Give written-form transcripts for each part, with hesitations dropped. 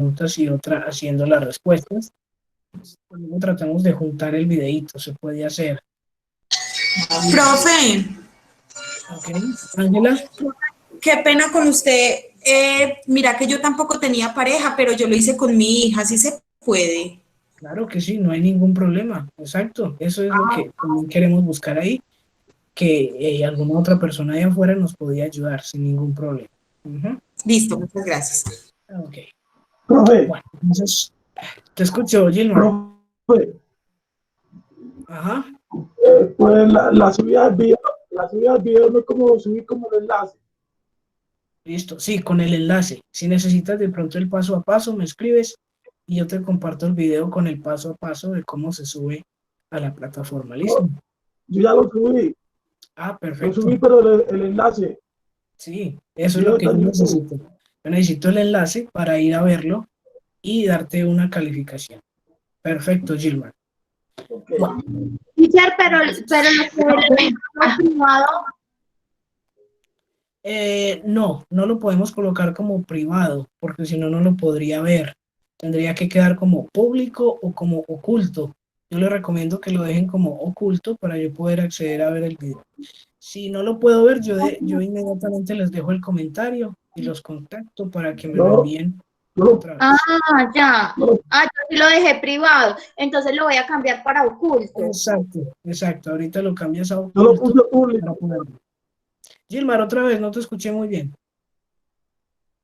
preguntas y otra haciendo las respuestas. Luego tratamos de juntar el videíto, se puede hacer. Profe. Ok, Ángela. Qué pena con usted. Mira que yo tampoco tenía pareja, pero yo lo hice con mi hija, ¿sí se puede? Claro que sí, no hay ningún problema. Exacto, eso es lo que también queremos buscar ahí, que alguna otra persona allá afuera nos podía ayudar sin ningún problema. Listo, muchas gracias. Ok, Profe, bueno, entonces, te escucho, Gilmar. profe, Ajá. pues la subida del video no es como subir como el enlace. Listo, sí, con el enlace. Si necesitas de pronto el paso a paso, me escribes y yo te comparto el video con el paso a paso de cómo se sube a la plataforma. ¿Listo? Yo ya lo subí, Ah, perfecto. pero el enlace. Sí, eso El es lo video que está yo en YouTube. necesito. Yo necesito el enlace para ir a verlo y darte una calificación. Perfecto, Gilmar. Ok. Bueno, Teacher, pero lo que es privado, no, no lo podemos colocar como privado, porque si no, no lo podría ver. Tendría que quedar como público o como oculto. Yo les recomiendo que lo dejen como oculto para yo poder acceder a ver el video. Si no lo puedo ver, yo inmediatamente les dejo el comentario y los contacto para que me lo No, envíen no, otra vez. ya. no, Yo sí lo dejé privado, entonces lo voy a cambiar para oculto. Exacto, exacto. Ahorita lo cambias a yo lo oculto puse para público. poder ver. Gilmar, otra vez, no te escuché muy bien.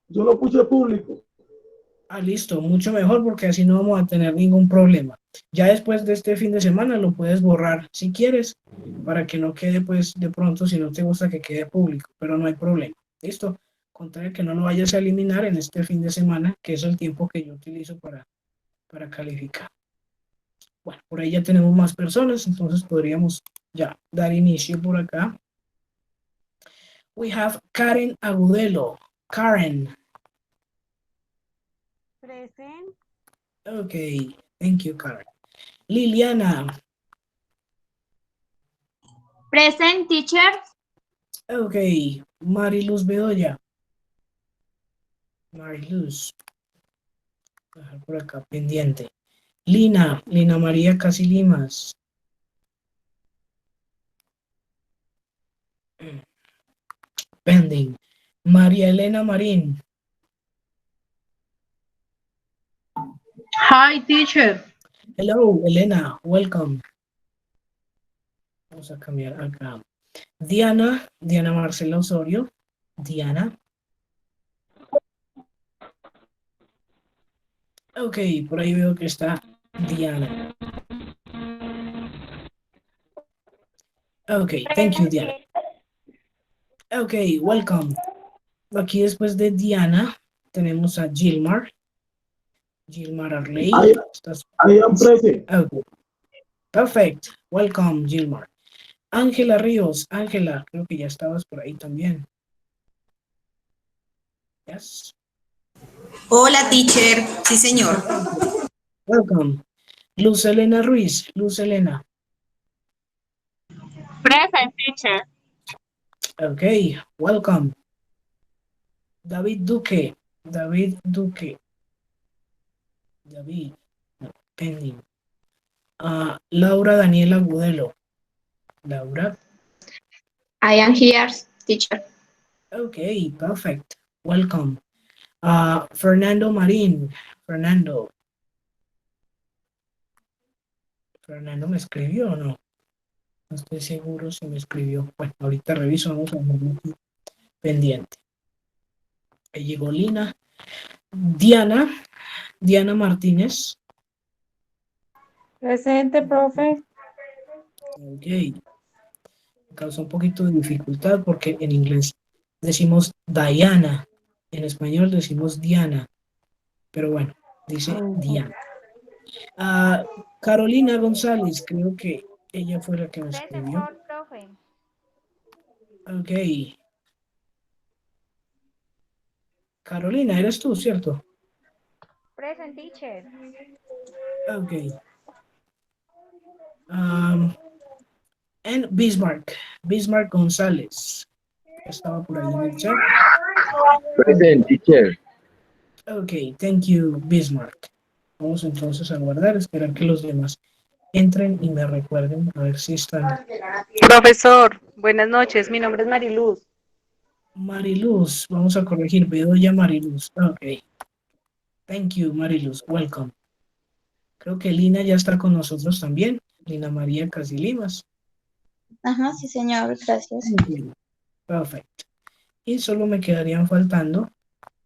Yo lo puse público. Ah, listo, mucho mejor porque así no vamos a tener ningún problema. Ya después de este fin de semana lo puedes borrar si quieres, para que no quede pues de pronto si no te gusta que quede público, pero no hay problema. Listo, contrario que no lo vayas a eliminar en este fin de semana, que es el tiempo que yo utilizo para calificar. Bueno, por ahí ya tenemos más personas, entonces podríamos ya dar inicio por acá. We have Karen Agudelo. Karen. Present. Okay, thank you, Karen. Liliana. Present, teacher. Okay, Mariluz Bedoya. Mariluz. Dejar por acá pendiente. Lina María Casilimas. Pending. María Elena Marín. Hi, teacher. Hello, Elena, welcome. Vamos a cambiar acá. Diana Marcela Osorio. Diana. Ok, por ahí veo que está Diana. Ok, thank you, Diana. Ok, welcome. Aquí después de Diana tenemos a Gilmar. Gilmar Arley. I am present. Okay. Perfect. Welcome, Gilmar. Ángela Ríos. Ángela, creo que ya estabas por ahí también. Yes. Hola, teacher. Sí, señor. Welcome. Luz Elena Ruiz. Luz Elena. Present, teacher. Okay, welcome. David Duque. David Duque. David. No, pending. Laura Daniela Gudelo. Laura. I am here, teacher. Okay, perfect. Welcome. Fernando Marín. Fernando. ¿Fernando me escribió o no? No estoy seguro si me escribió. Bueno, ahorita reviso, vamos a ver aquí pendiente. Ahí llegó Lina. Diana Martínez. Presente, profe. Ok. Me causa un poquito de dificultad porque en inglés decimos Diana. En español decimos Diana. Pero bueno, dice Diana. Carolina González, creo que ella fue la que me Present escribió. all, profe. Ok. Carolina, eres tú, ¿cierto? Present, teacher. Ok. And Bismarck González. Estaba por ahí en el chat. Present, teacher. Ok, thank you, Bismarck. Vamos entonces a guardar, esperar que los demás entren y me recuerden a ver si están. Profesor, buenas noches. Mi nombre es Mariluz. Mariluz, vamos a corregir, veo ya Mariluz. Ok, thank you, Mariluz, welcome. Creo que Lina ya está con nosotros también, Lina María Casilimas. Ajá, sí, señor, gracias. Thank you. Perfecto. Y solo me quedarían faltando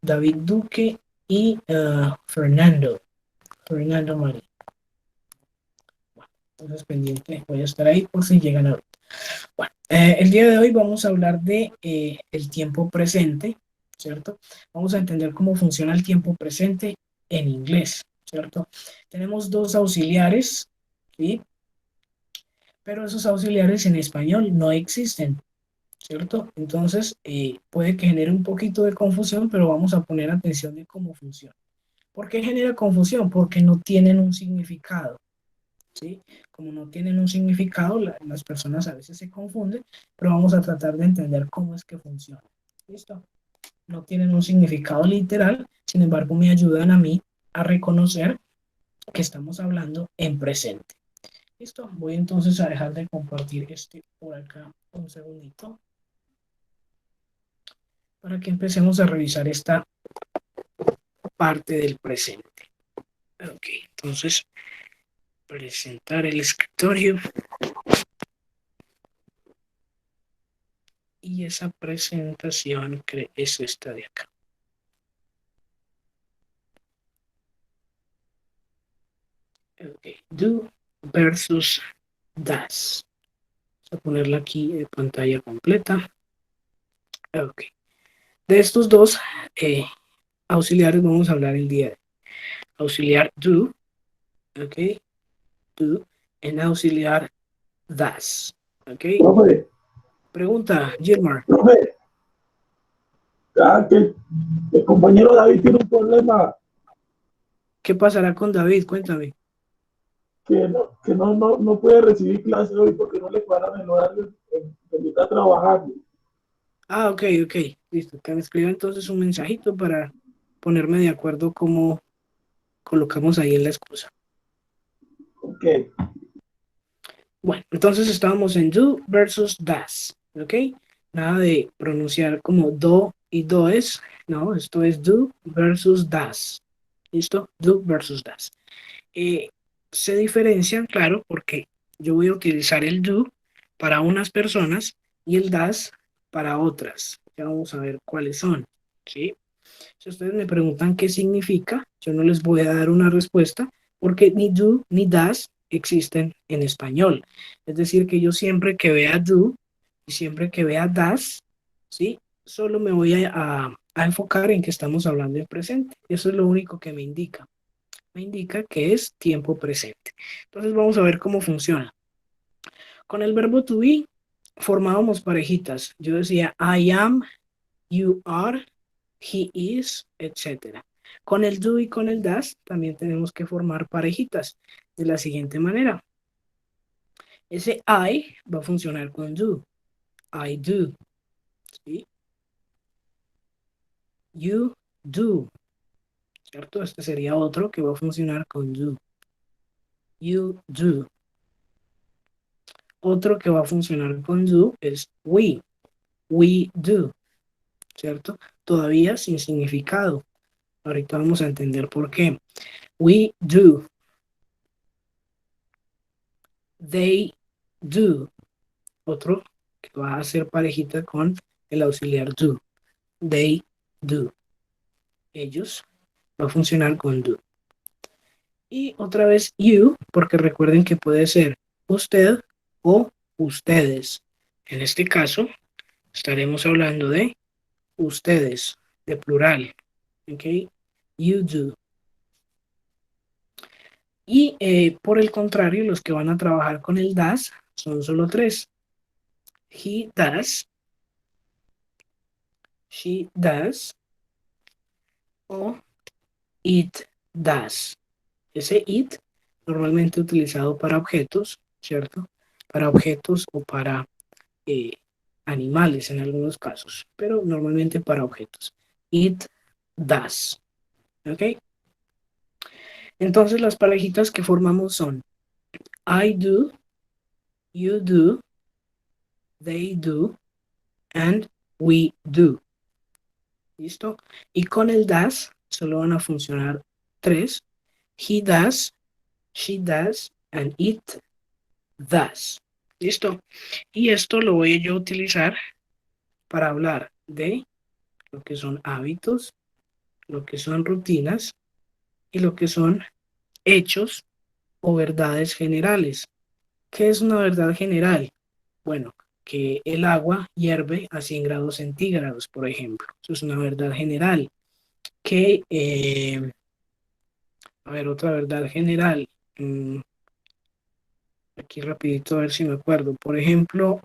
David Duque y Fernando María. Entonces pendiente, voy a estar ahí por si llegan a ver. Bueno, el día de hoy vamos a hablar de el tiempo presente, ¿cierto? Vamos a entender cómo funciona el tiempo presente en inglés, ¿cierto? Tenemos dos auxiliares, ¿sí? Pero esos auxiliares en español no existen, ¿cierto? Entonces puede que genere un poquito de confusión, pero vamos a poner atención de cómo funciona. ¿Por qué genera confusión? Porque no tienen un significado, ¿sí? Como no tienen un significado, las personas a veces se confunden, pero vamos a tratar de entender cómo es que funciona. ¿Listo? No tienen un significado literal, sin embargo me ayudan a mí a reconocer que estamos hablando en presente. ¿Listo? Voy entonces a dejar de compartir este por acá un segundito para que empecemos a revisar esta parte del presente. Ok, entonces presentar el escritorio. Y esa presentación es esta de acá. Okay. Do versus does. Vamos a ponerla aquí en pantalla completa. Ok. De estos dos auxiliares vamos a hablar el día de hoy. Auxiliar do, ok, do, en auxiliar does, ok. Profe, Pregunta, Gilmar, profe, que el compañero David tiene un problema ¿qué pasará con David? Cuéntame. que no puede recibir clase hoy porque no le cuadran el horario en donde está trabajando. Ah, ok, ok, listo. Te escribo entonces un mensajito para ponerme de acuerdo cómo colocamos ahí en la excusa. Ok, Bueno, entonces estábamos en do versus does, ¿ok? Nada de pronunciar como do y does, no, esto es do versus does, ¿listo? Do versus does. Eh, Se diferencian, claro, porque yo voy a utilizar el do para unas personas y el does para otras. Ya vamos a ver cuáles son, ¿sí? Si ustedes me preguntan qué significa, yo no les voy a dar una respuesta porque ni do ni does existen en español. Es decir, que yo siempre que vea do y siempre que vea does, ¿sí? Solo me voy a enfocar en que estamos hablando en presente. Eso es lo único que me indica. Me indica que es tiempo presente. Entonces vamos a ver cómo funciona. Con el verbo to be formábamos parejitas. Yo decía I am, you are, he is, etc. Con el do y con el does también tenemos que formar parejitas de la siguiente manera. Ese I va a funcionar con do. I do. ¿Sí? You do. ¿Cierto? Este sería otro que va a funcionar con do. You do. Otro que va a funcionar con do es we. We do. ¿Cierto? Todavía sin significado. Ahorita vamos a entender por qué. We do. They do. Otro que va a ser parejita con el auxiliar do. They do. Ellos va a funcionar con do. Y otra vez you, porque recuerden que puede ser usted o ustedes. En este caso, estaremos hablando de ustedes, de plural. ¿Ok? You do. Y por el contrario, los que van a trabajar con el does son solo tres. He does, she does o it does. Ese it normalmente utilizado para objetos, ¿cierto? Para objetos o para animales en algunos casos, pero normalmente para objetos. It does. ¿Ok? Entonces las parejitas que formamos son I do, you do, they do, and we do. ¿Listo? Y con el does solo van a funcionar tres. He does, she does, and it does. ¿Listo? Y esto lo voy yo a utilizar para hablar de lo que son hábitos, lo que son rutinas y lo que son hechos o verdades generales. ¿Qué es una verdad general? Bueno, que el agua hierve a 100 grados centígrados, por ejemplo. Eso es una verdad general. Que, a ver, otra verdad general. Aquí rapidito a ver si me acuerdo. Por ejemplo,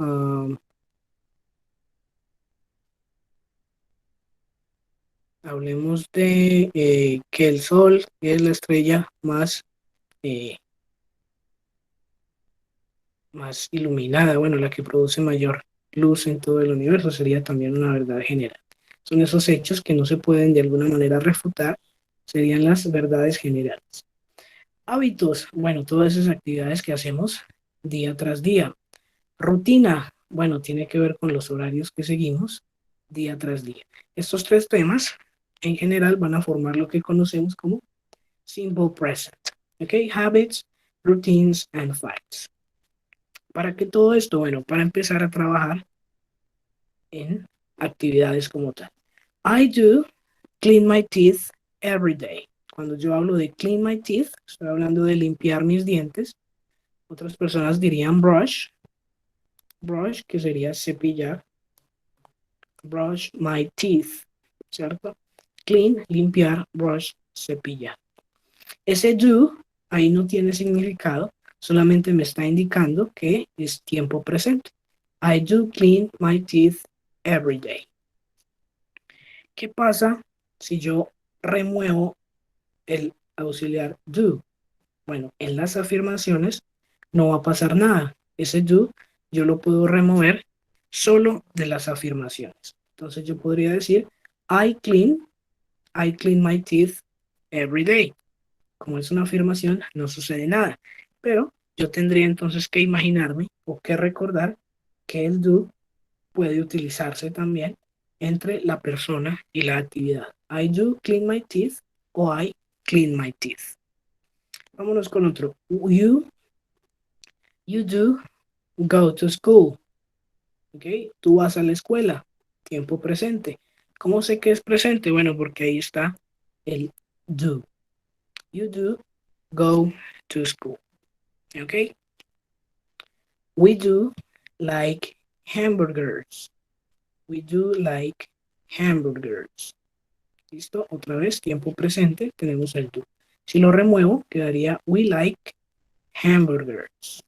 hablemos de que el Sol es la estrella eh, más iluminada, bueno, la que produce mayor luz en todo el universo, sería también una verdad general. Son esos hechos que no se pueden de alguna manera refutar, serían las verdades generales. Hábitos, bueno, todas esas actividades que hacemos día tras día. Rutina, bueno, tiene que ver con los horarios que seguimos día tras día. Estos tres temas en general van a formar lo que conocemos como simple present. ¿Ok? Habits, routines, and facts. ¿Para qué todo esto? Bueno, para empezar a trabajar en actividades como tal. I do clean my teeth every day. Cuando yo hablo de clean my teeth, estoy hablando de limpiar mis dientes. Otras personas dirían brush, que sería cepillar. Brush my teeth, ¿cierto? Clean, limpiar, brush, cepillar. Ese do ahí no tiene significado, solamente me está indicando que es tiempo presente. I do clean my teeth every day. ¿Qué pasa si yo remuevo el auxiliar do? Bueno, en las afirmaciones no va a pasar nada. Ese do yo lo puedo remover solo de las afirmaciones. Entonces yo podría decir I clean my teeth every day. Como es una afirmación, no sucede nada. Pero yo tendría entonces que imaginarme o que recordar que el do puede utilizarse también entre la persona y la actividad. I do clean my teeth o I clean my teeth. Vámonos con otro. You do go to school. ¿Ok? Tú vas a la escuela. Tiempo presente. ¿Cómo sé que es presente? Bueno, porque ahí está el do. You do go to school. ¿Ok? We do like hamburgers. We do like hamburgers. ¿Listo? Otra vez, tiempo presente, tenemos el do. Si lo remuevo, quedaría we like hamburgers.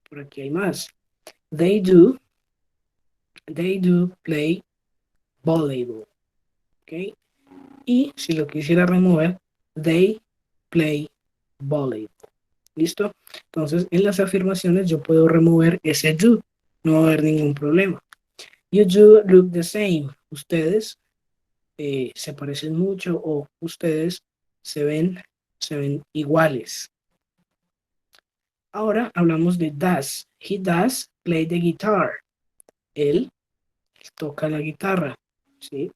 Por aquí hay más. They do play volleyball. ¿Ok? Y si lo quisiera remover, they play volleyball. ¿Listo? Entonces, en las afirmaciones yo puedo remover ese do. No va a haber ningún problema. You do look the same. Ustedes se parecen mucho o ustedes se ven iguales. Ahora hablamos de does. He does play the guitar. Él toca la guitarra. ¿Sí?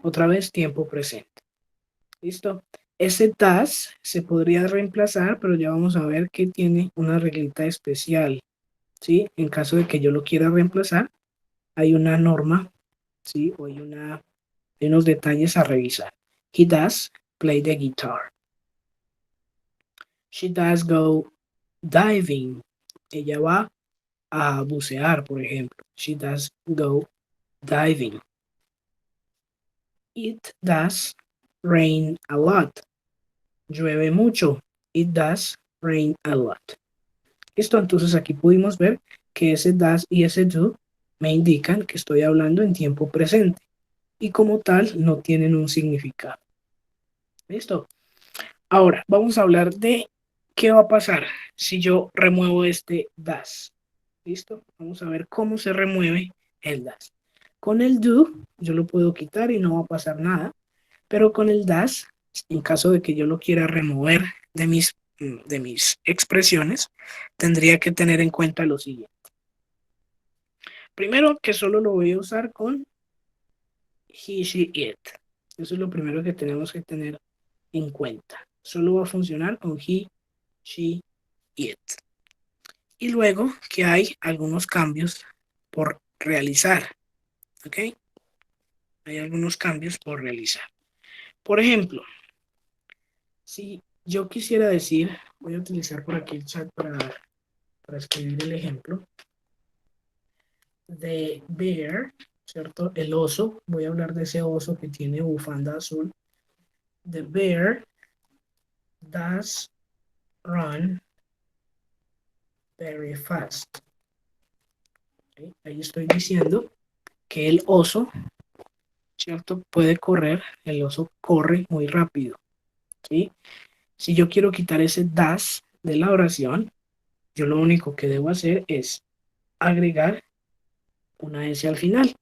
Otra vez tiempo presente. ¿Listo? Ese does se podría reemplazar, pero ya vamos a ver que tiene una reglita especial. ¿Sí? En caso de que yo lo quiera reemplazar, hay una norma, ¿sí? O hay unos detalles a revisar. He does play the guitar. She does go diving. Ella va a bucear, por ejemplo. She does go diving. It does rain a lot. Llueve mucho. It does rain a lot. Listo, entonces aquí pudimos ver que ese does y ese do me indican que estoy hablando en tiempo presente y como tal no tienen un significado. Listo. Ahora vamos a hablar de qué va a pasar si yo remuevo este does. Listo. Vamos a ver cómo se remueve el does. Con el do yo lo puedo quitar y no va a pasar nada. Pero con el das, en caso de que yo lo quiera remover de mis expresiones, tendría que tener en cuenta lo siguiente. Primero, que solo lo voy a usar con he, she, it. Eso es lo primero que tenemos que tener en cuenta. Solo va a funcionar con he, she, it. Y luego que hay algunos cambios por realizar. ¿Ok? Hay algunos cambios por realizar. Por ejemplo, si yo quisiera decir, voy a utilizar por aquí el chat para escribir el ejemplo. The bear, ¿cierto? El oso, voy a hablar de ese oso que tiene bufanda azul. The bear does run very fast. ¿Okay? Ahí estoy diciendo que el oso, ¿cierto? Puede correr, el oso corre muy rápido. ¿Sí? Si yo quiero quitar ese does de la oración, yo lo único que debo hacer es agregar una S al final.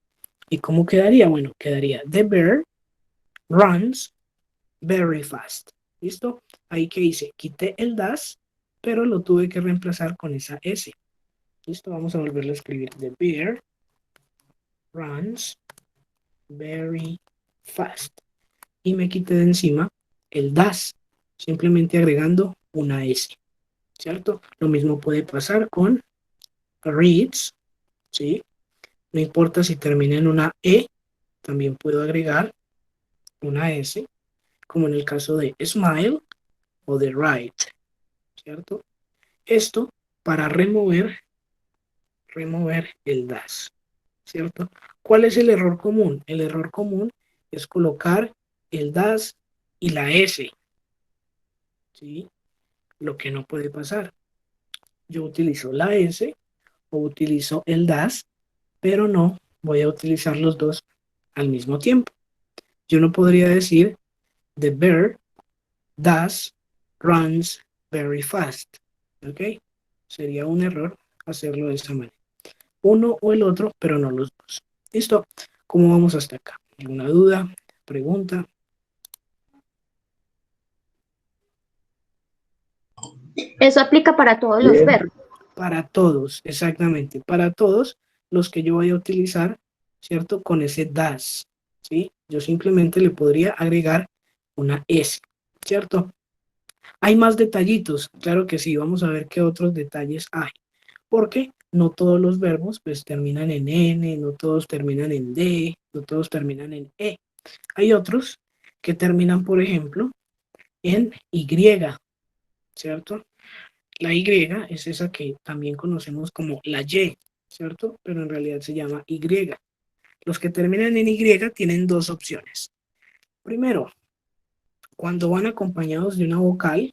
¿Y cómo quedaría? Bueno, quedaría the bear runs very fast. ¿Listo? Ahí que hice, quité el das, pero lo tuve que reemplazar con esa S. ¿Listo? Vamos a volverlo a escribir. The bear runs very fast. Y me quité de encima el das, simplemente agregando una S. ¿Cierto? Lo mismo puede pasar con reads, ¿sí? No importa si termina en una E, también puedo agregar una S, como en el caso de smile o de write, ¿cierto? Esto para remover el das, ¿cierto? ¿Cuál es el error común? El error común es colocar el das y la S, ¿sí? Lo que no puede pasar. Yo utilizo la S o utilizo el das, pero no voy a utilizar los dos al mismo tiempo. Yo no podría decir the bear does runs very fast. ¿Ok? Sería un error hacerlo de esta manera. Uno o el otro, pero no los dos. ¿Listo? ¿Cómo vamos hasta acá? ¿Alguna duda? ¿Pregunta? Eso aplica para todos los Bien. verbos. Para todos, exactamente. Para todos los que yo voy a utilizar, ¿cierto? Con ese das, ¿sí? Yo simplemente le podría agregar una S, ¿cierto? Hay más detallitos, claro que sí. Vamos a ver qué otros detalles hay. Porque no todos los verbos pues terminan en N, no todos terminan en D, no todos terminan en E. Hay otros que terminan, por ejemplo, en Y, ¿cierto? La Y es esa que también conocemos como la Y, ¿cierto? Pero en realidad se llama Y. Los que terminan en Y tienen dos opciones. Primero, cuando van acompañados de una vocal,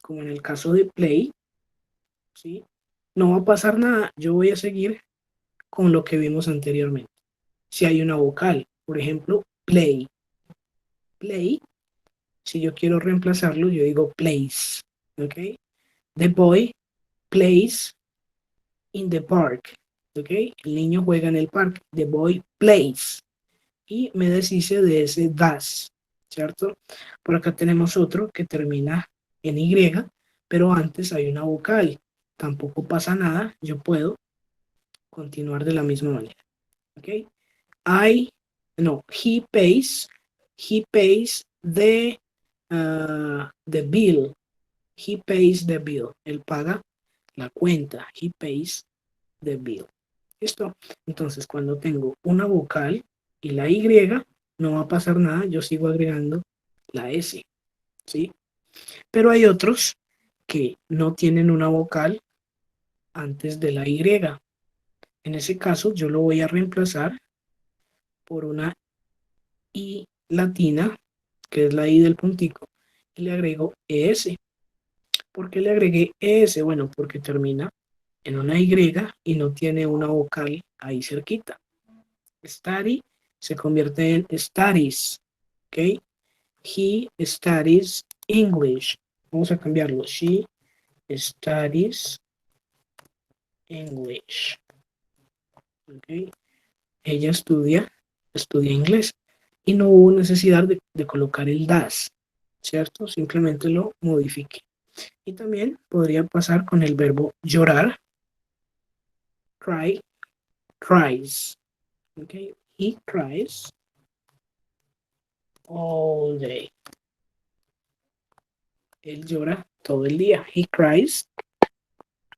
como en el caso de play, ¿sí? No va a pasar nada, yo voy a seguir con lo que vimos anteriormente. Si hay una vocal, por ejemplo, play. Play, si yo quiero reemplazarlo, yo digo plays, ¿ok? The boy plays in the park, ¿ok? El niño juega en el parque. The boy plays. Y me deshice de ese das, ¿cierto? Por acá tenemos otro que termina en Y, pero antes hay una vocal. Tampoco pasa nada, yo puedo continuar de la misma manera, ¿ok? He pays the bill. He pays the bill. Él paga la cuenta. He pays the bill. ¿Listo? Entonces, cuando tengo una vocal y la Y, no va a pasar nada. Yo sigo agregando la S. ¿Sí? Pero hay otros que no tienen una vocal antes de la Y. En ese caso, yo lo voy a reemplazar por una I latina, que es la I del puntico, y le agrego ES. ¿Por qué le agregué ES? Bueno, porque termina en una Y y no tiene una vocal ahí cerquita. Study se convierte en studies, ¿ok? He studies English. Vamos a cambiarlo. She studies English. ¿Ok? Ella estudia inglés. y no hubo necesidad de colocar el das, ¿cierto? Simplemente lo modifiqué. Y también podría pasar con el verbo llorar, cry, cries, ¿ok? He cries all day. Él llora todo el día. He cries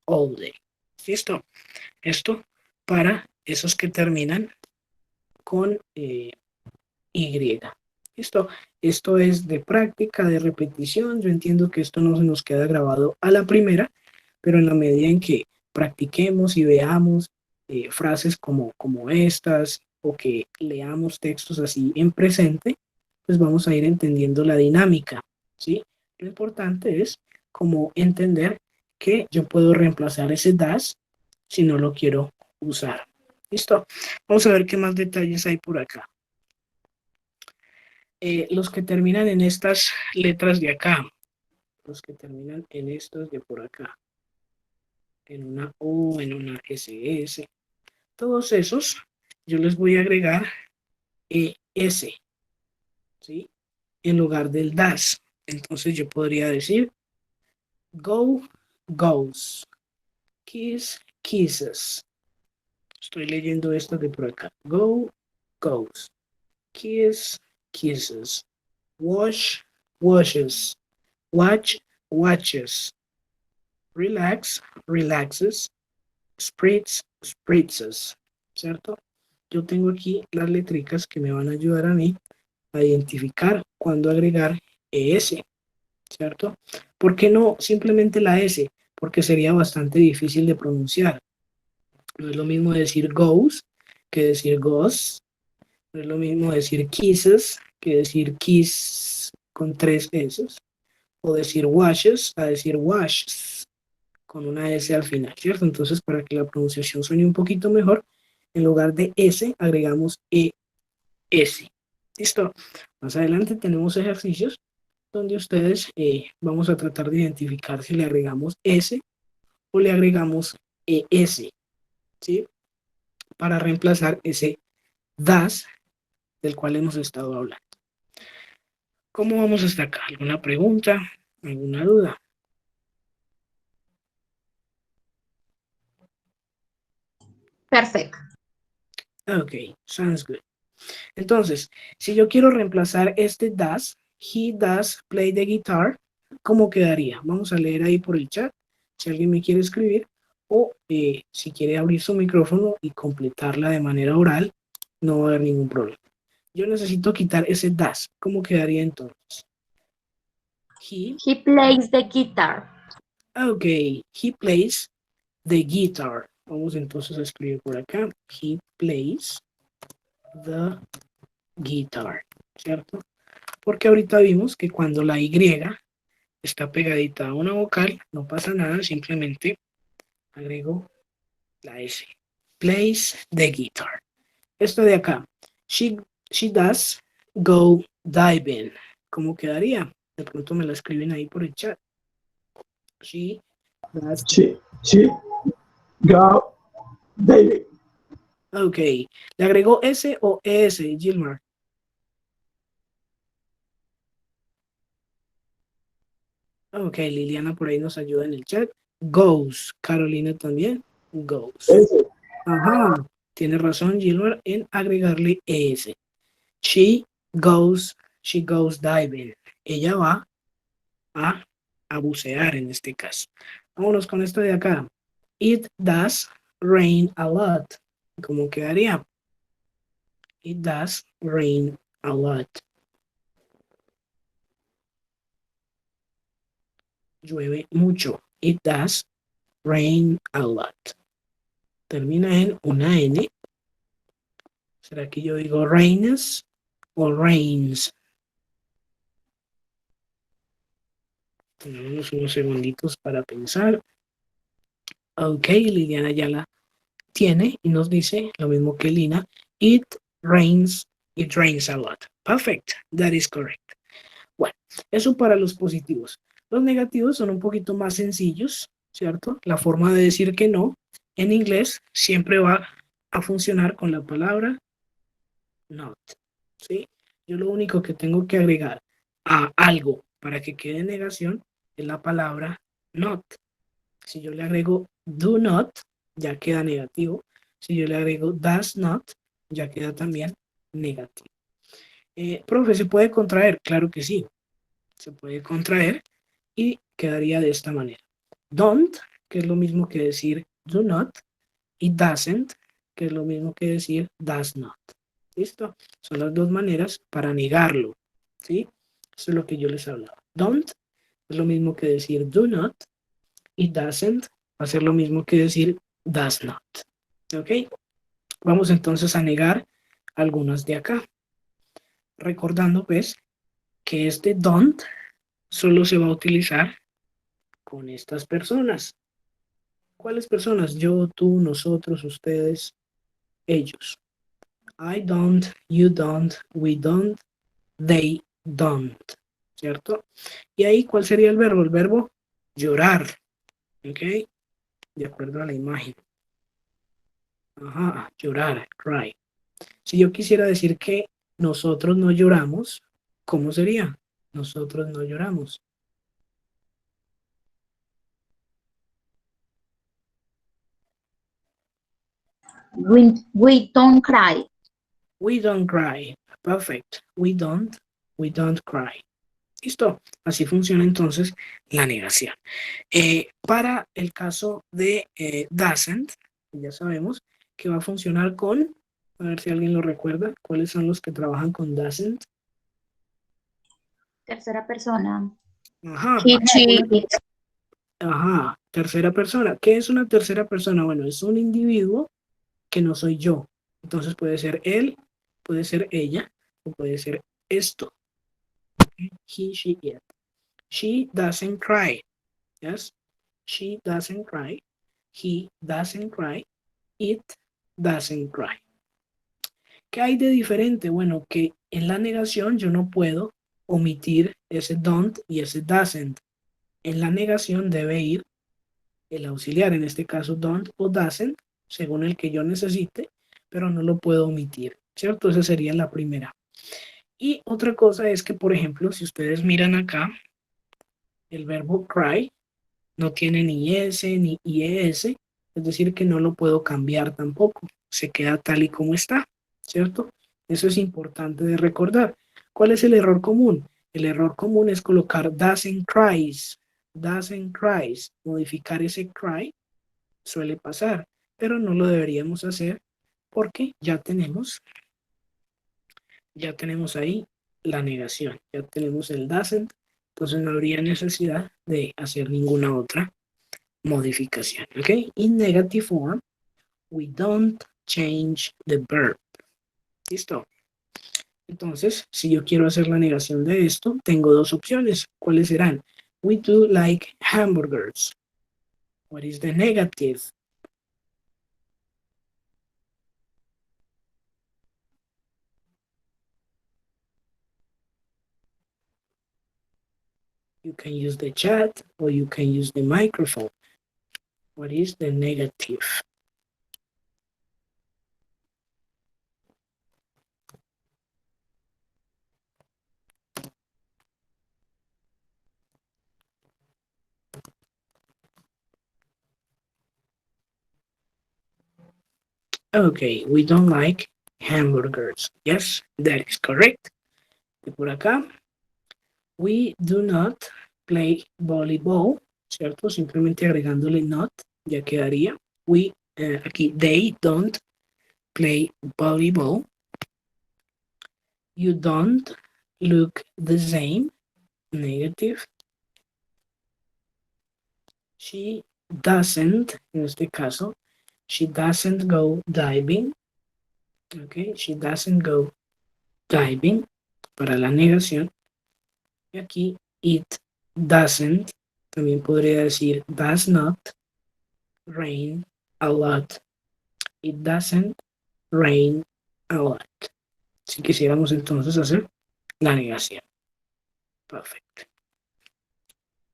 all day. ¿Listo? Esto para esos que terminan con Y. ¿Listo? Esto es de práctica, de repetición. Yo entiendo que esto no se nos queda grabado a la primera, pero en la medida en que practiquemos y veamos frases como estas o que leamos textos así en presente, pues vamos a ir entendiendo la dinámica, ¿sí? Lo importante es como entender que yo puedo reemplazar ese das si no lo quiero usar. ¿Listo? Vamos a ver qué más detalles hay por acá. Los que terminan en estas letras de acá, los que terminan en estos de por acá, en una O, en una SS, todos esos yo les voy a agregar ES, ¿sí? En lugar del das. Entonces yo podría decir go, goes, kiss, kisses. Estoy leyendo esto de por acá. Go, goes, kiss, kisses, wash, washes, watch, watches, relax, relaxes, spritz, spritzes, ¿cierto? Yo tengo aquí las letricas que me van a ayudar a mí a identificar cuándo agregar ES, ¿cierto? ¿Por qué no simplemente la S? Porque sería bastante difícil de pronunciar. No es lo mismo decir goes que decir goes. No es lo mismo decir kisses que decir kiss con 3 S. O decir washes a decir washes con una S al final, ¿cierto? Entonces, para que la pronunciación suene un poquito mejor, en lugar de S agregamos ES. ¿Listo? Más adelante tenemos ejercicios donde ustedes vamos a tratar de identificar si le agregamos S o le agregamos ES, ¿sí? Para reemplazar ese das del cual hemos estado hablando. ¿Cómo vamos hasta acá? ¿Alguna pregunta? ¿Alguna duda? Perfecto. Ok, sounds good. Entonces, si yo quiero reemplazar este does, he does play the guitar, ¿cómo quedaría? Vamos a leer ahí por el chat, si alguien me quiere escribir, o si quiere abrir su micrófono y completarla de manera oral, no va a haber ningún problema. Yo necesito quitar ese does, ¿cómo quedaría entonces? He plays the guitar. Ok, he plays the guitar. Vamos entonces a escribir por acá, he plays the guitar, ¿cierto? Porque ahorita vimos que cuando la Y está pegadita a una vocal, no pasa nada, simplemente agrego la S. Plays the guitar. Esto de acá. She does go diving. ¿Cómo quedaría? De pronto me la escriben ahí por el chat. She does. She go David. Ok. ¿Le agregó S o ES, Gilmar? Ok, Liliana por ahí nos ayuda en el chat. Goes. Carolina también. Goes. Ese. Ajá. Tiene razón, Gilmar, en agregarle ES. She goes diving. Ella va a bucear en este caso. Vámonos con esto de acá. It does rain a lot. ¿Cómo quedaría? It does rain a lot. Llueve mucho. It does rain a lot. Termina en una N. ¿Será que yo digo rains o rains? Tenemos unos segunditos para pensar. Ok, Liliana ya la tiene y nos dice lo mismo que Lina. It rains a lot. Perfect, that is correct. Bueno, eso para los positivos. Los negativos son un poquito más sencillos, ¿cierto? La forma de decir que no en inglés siempre va a funcionar con la palabra not, ¿sí? Yo lo único que tengo que agregar a algo para que quede negación es la palabra not. Si yo le agrego do not, ya queda negativo. Si yo le agrego does not, ya queda también negativo. Profe, ¿se puede contraer? Claro que sí. Se puede contraer y quedaría de esta manera. Don't, que es lo mismo que decir do not, y doesn't, que es lo mismo que decir does not. ¿Listo? Son las dos maneras para negarlo. ¿Sí? Eso es lo que yo les hablaba. Don't es lo mismo que decir do not, y doesn't va a ser lo mismo que decir does not. ¿Ok? Vamos entonces a negar algunas de acá. Recordando pues que este don't solo se va a utilizar con estas personas. ¿Cuáles personas? Yo, tú, nosotros, ustedes, ellos. I don't, you don't, we don't, they don't. ¿Cierto? Y ahí, ¿cuál sería el verbo? El verbo llorar. ¿Ok? De acuerdo a la imagen. Ajá, llorar, cry. Si yo quisiera decir que nosotros no lloramos, ¿cómo sería? Nosotros no lloramos. We don't cry. We don't cry. Perfect. We don't cry. Listo. Así funciona entonces la negación. Para el caso de doesn't, ya sabemos que va a funcionar con, a ver si alguien lo recuerda, ¿cuáles son los que trabajan con doesn't? Tercera persona. Ajá. He, she, it. Ajá, tercera persona. ¿Qué es una tercera persona? Bueno, es un individuo que no soy yo. Entonces puede ser él, puede ser ella, o puede ser esto. He, she, it. She doesn't cry. Yes. She doesn't cry. He doesn't cry. It doesn't cry. ¿Qué hay de diferente? Bueno, que en la negación yo no puedo omitir ese don't y ese doesn't. En la negación debe ir el auxiliar, en este caso don't o doesn't, según el que yo necesite, pero no lo puedo omitir, ¿cierto? Esa sería la primera. Y otra cosa es que, por ejemplo, si ustedes miran acá, el verbo cry no tiene ni S ni IES, es decir, que no lo puedo cambiar tampoco, se queda tal y como está, ¿cierto? Eso es importante de recordar. ¿Cuál es el error común? El error común es colocar doesn't cries, modificar ese cry suele pasar, pero no lo deberíamos hacer porque ya tenemos ahí la negación, ya tenemos el doesn't, entonces no habría necesidad de hacer ninguna otra modificación. ¿Ok? In negative form, we don't change the verb. ¿Listo? Entonces, si yo quiero hacer la negación de esto, tengo dos opciones. ¿Cuáles serán? We do like hamburgers. What is the negative? You can use the chat or you can use the microphone. What is the negative? Okay, we don't like hamburgers. Yes, that is correct. Y por acá, we do not play volleyball, ¿cierto? Simplemente agregándole not, ya quedaría. Aquí, they don't play volleyball. You don't look the same, negative. She doesn't, en este caso, she doesn't go diving. Okay, she doesn't go diving para la negación. Y aquí, it doesn't, también podría decir does not rain a lot. It doesn't rain a lot. Si quisiéramos entonces hacer la negación. Perfecto.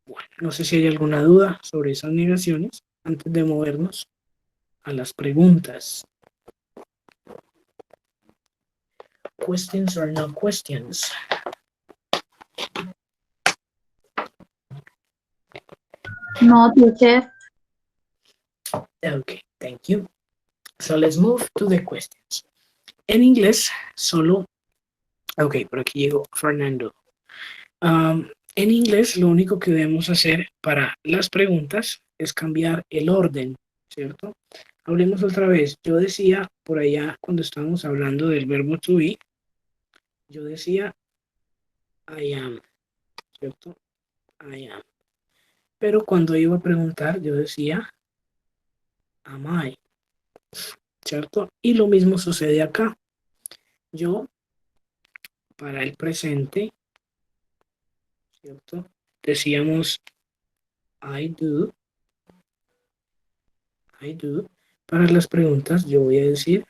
Bueno, no sé si hay alguna duda sobre esas negaciones antes de movernos a las preguntas. questions or no questions? No, teacher. Okay, thank you. So let's move to the questions. En inglés, solo... Ok, por aquí llegó Fernando. En inglés, lo único que debemos hacer para las preguntas es cambiar el orden, ¿cierto? Hablemos otra vez. Yo decía por allá, cuando estábamos hablando del verbo to be, yo decía I am, ¿cierto? I am. Pero cuando iba a preguntar, yo decía am I, ¿cierto? Y lo mismo sucede acá. Yo, para el presente, ¿cierto? Decíamos I do. I do. Para las preguntas, yo voy a decir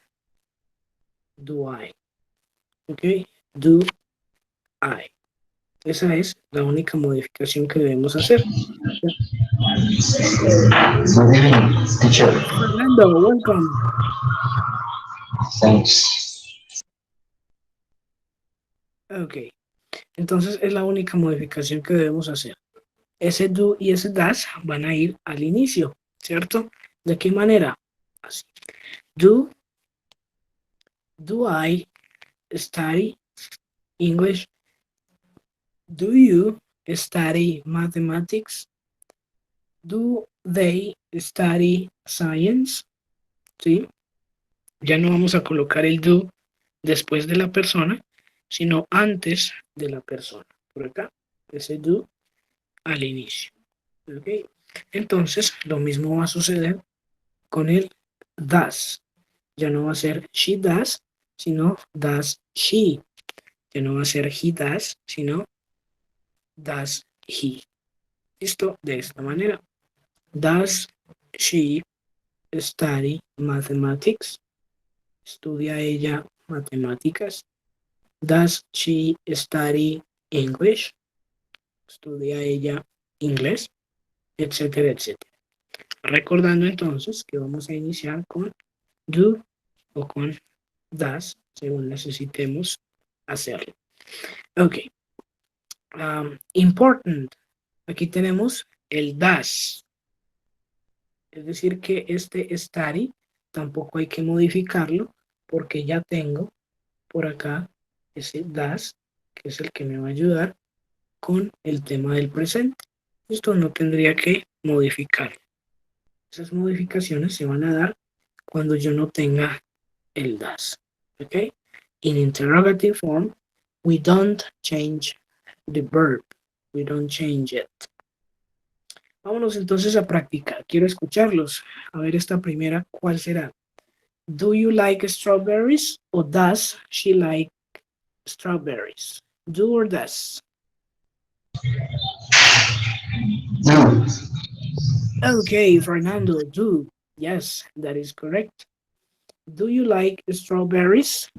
do I. ¿Ok? Do I. Esa es la única modificación que debemos hacer. Good evening, teacher. Fernando, welcome. Thanks. Ok. Entonces es la única modificación que debemos hacer. Ese do y ese das van a ir al inicio, ¿cierto? ¿De qué manera? Así. Do I study English? Do you study mathematics? Do they study science? ¿Sí? Ya no vamos a colocar el do después de la persona, sino antes de la persona. Por acá, ese do al inicio. ¿Ok? Entonces, lo mismo va a suceder con el does. Ya no va a ser she does, sino does she. Ya no va a ser he does, sino does he. ¿Listo? De esta manera. Does she study mathematics? ¿Estudia ella matemáticas? Does she study English? ¿Estudia ella inglés? Etcétera, etcétera. Recordando entonces que vamos a iniciar con do o con does, según necesitemos hacerlo. Ok. Important. Aquí tenemos el does. Es decir, que este study tampoco hay que modificarlo porque ya tengo por acá ese does, que es el que me va a ayudar con el tema del presente. Esto no tendría que modificar. Esas modificaciones se van a dar cuando yo no tenga el does. ¿Ok? In interrogative form, we don't change the verb. We don't change it. Vámonos entonces a practicar. Quiero escucharlos. A ver esta primera, ¿cuál será? Do you like strawberries or does she like strawberries? Do or does? No. Okay, Fernando, do. Yes, that is correct. Do you like strawberries?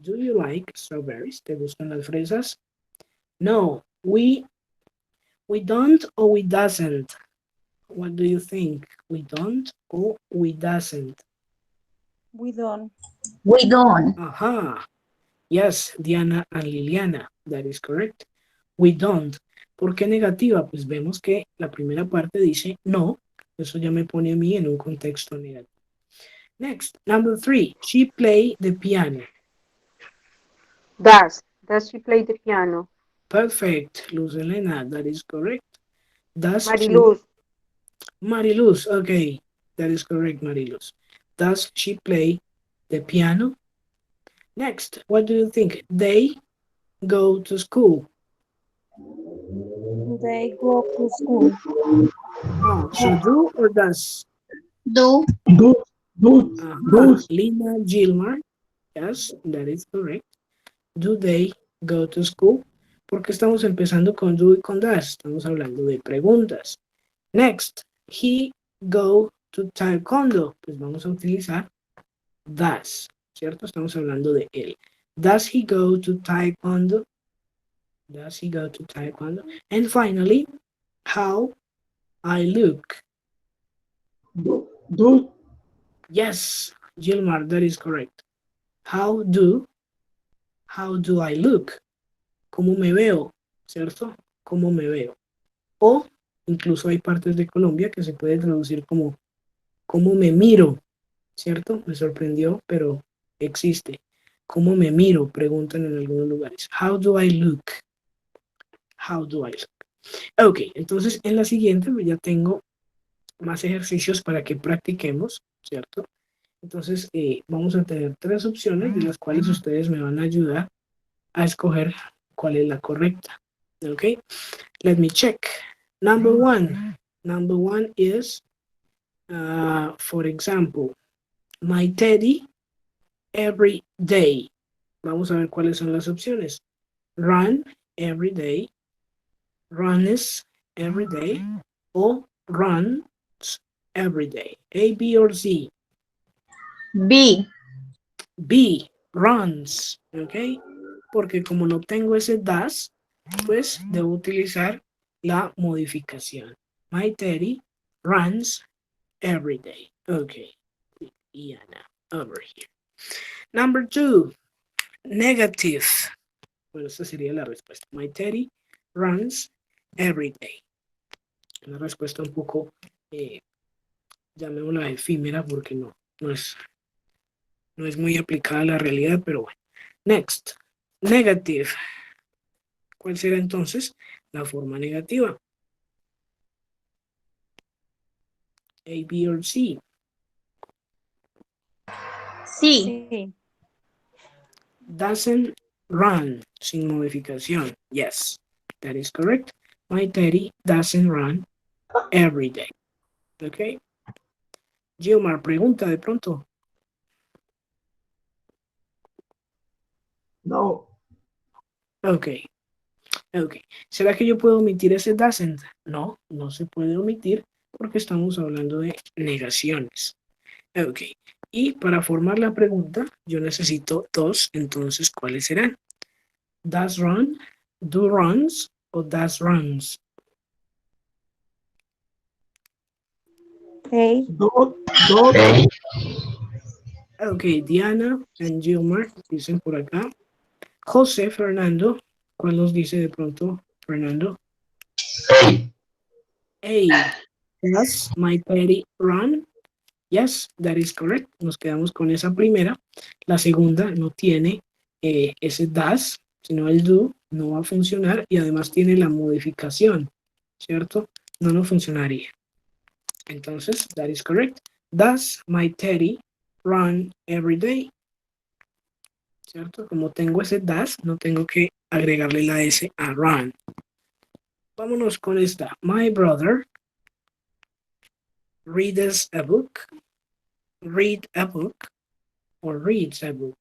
Do you like strawberries? ¿Te gustan las fresas? No, we don't or we doesn't. What do you think? We don't or we doesn't? We don't. We don't. Aha. Yes, Diana and Liliana. That is correct. We don't. ¿Por qué negativa? Pues vemos que la primera parte dice no. Eso ya me pone a mí en un contexto negativo. Next, number 3. She play the piano. Does she play the piano? Perfect, Luz Elena. That is correct. Does she... Mariluz, Mariluz. Okay, that is correct, Mariluz. Does she play the piano? Next, what do you think? They go to school. They go to school. Oh, so do or does? Do. Do, do, do. Lina Gilmar. Yes, that is correct. Do they go to school? Porque estamos empezando con do y con does. Estamos hablando de preguntas. Next, he go to taekwondo. Pues vamos a utilizar does, ¿cierto? Estamos hablando de él. Does he go to taekwondo? Does he go to taekwondo? And finally, how I look. Do, Yes, Gilmar, that is correct. How do How do I look? ¿Cómo me veo? ¿Cierto? ¿Cómo me veo? O incluso hay partes de Colombia que se puede traducir como ¿cómo me miro? ¿Cierto? Me sorprendió, pero existe. ¿Cómo me miro? Preguntan en algunos lugares. How do I look? How do I look? Ok, entonces en la siguiente ya tengo más ejercicios para que practiquemos, ¿cierto? Entonces vamos a tener 3 opciones de las cuales ustedes me van a ayudar a escoger cuál es la correcta. Ok, let me check. Number one is, for example, my teddy every day. Vamos a ver cuáles son las opciones. Run every day, runs every day, o runs every day. A, B, or C. B. B, runs, ¿ok? Porque como no tengo ese does, pues debo utilizar la modificación. My teddy runs every day. Okay. Iana, over here. Number 2, negative. Bueno, esta sería la respuesta. My teddy runs every day. Una respuesta un poco, llamémosla efímera porque no es muy aplicada a la realidad, pero bueno. Next, negative. ¿Cuál será entonces la forma negativa? A, B, or C. Sí. Sí. Doesn't run, sin modificación. Yes, that is correct. My teddy doesn't run every day. Ok. Gilmar, pregunta de pronto. No. Ok. ¿Será que yo puedo omitir ese doesn't? No, no se puede omitir porque estamos hablando de negaciones. Ok. Y para formar la pregunta, yo necesito 2, entonces, ¿cuáles serán? Does run, do runs o does runs. A. Dos. A, Ok, Diana and Gilmar dicen por acá. José, Fernando, ¿cuál nos dice de pronto, Fernando? A, A. Does my teddy run? Yes, that is correct. Nos quedamos con esa primera. La segunda no tiene ese does, sino el do, no va a funcionar y además tiene la modificación, ¿cierto? No nos funcionaría. Entonces, that is correct. Does my teddy run every day? ¿Cierto? Como tengo ese does, no tengo que agregarle la S a run. Vámonos con esta. My brother reads a book. Read a book or reads a book.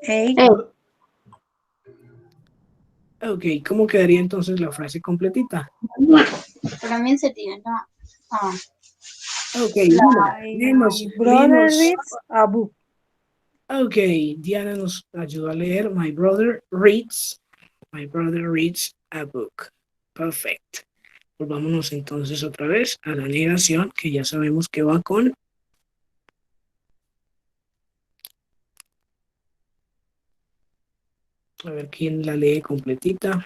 A. Ok, ¿cómo quedaría entonces la frase completita? También se tiene la A. Ok, Lina, My brother reads a book. Ok, Diana nos ayudó a leer. My brother reads a book. Perfect. Pues vámonos entonces otra vez a la negación, que ya sabemos que va con a ver quién la lee completita.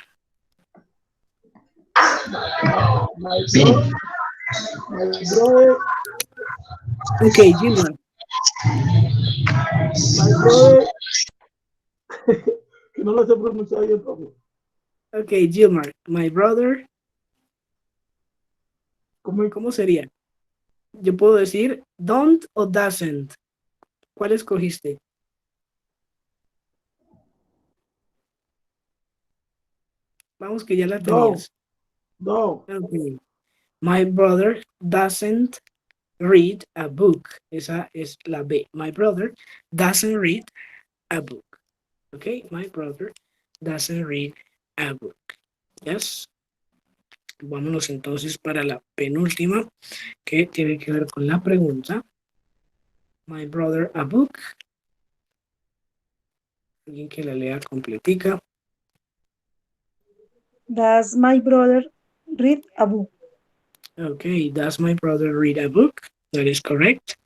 B, My brother. Ok, Gilman. My brother. Que no lo sé pronunciar bien, profe. Ok, Gilmar. My brother. ¿Cómo? ¿Cómo sería? Yo puedo decir don't o doesn't. ¿Cuál escogiste? Vamos que ya la tenías. No. Okay. My brother doesn't read a book. Esa es la B. My brother doesn't read a book. Okay, my brother doesn't read a book. Yes. Vámonos entonces para la penúltima, que tiene que ver con la pregunta. My brother a book. Alguien que la lea completica. Does my brother read a book? Okay, does my brother read a book? That is correct.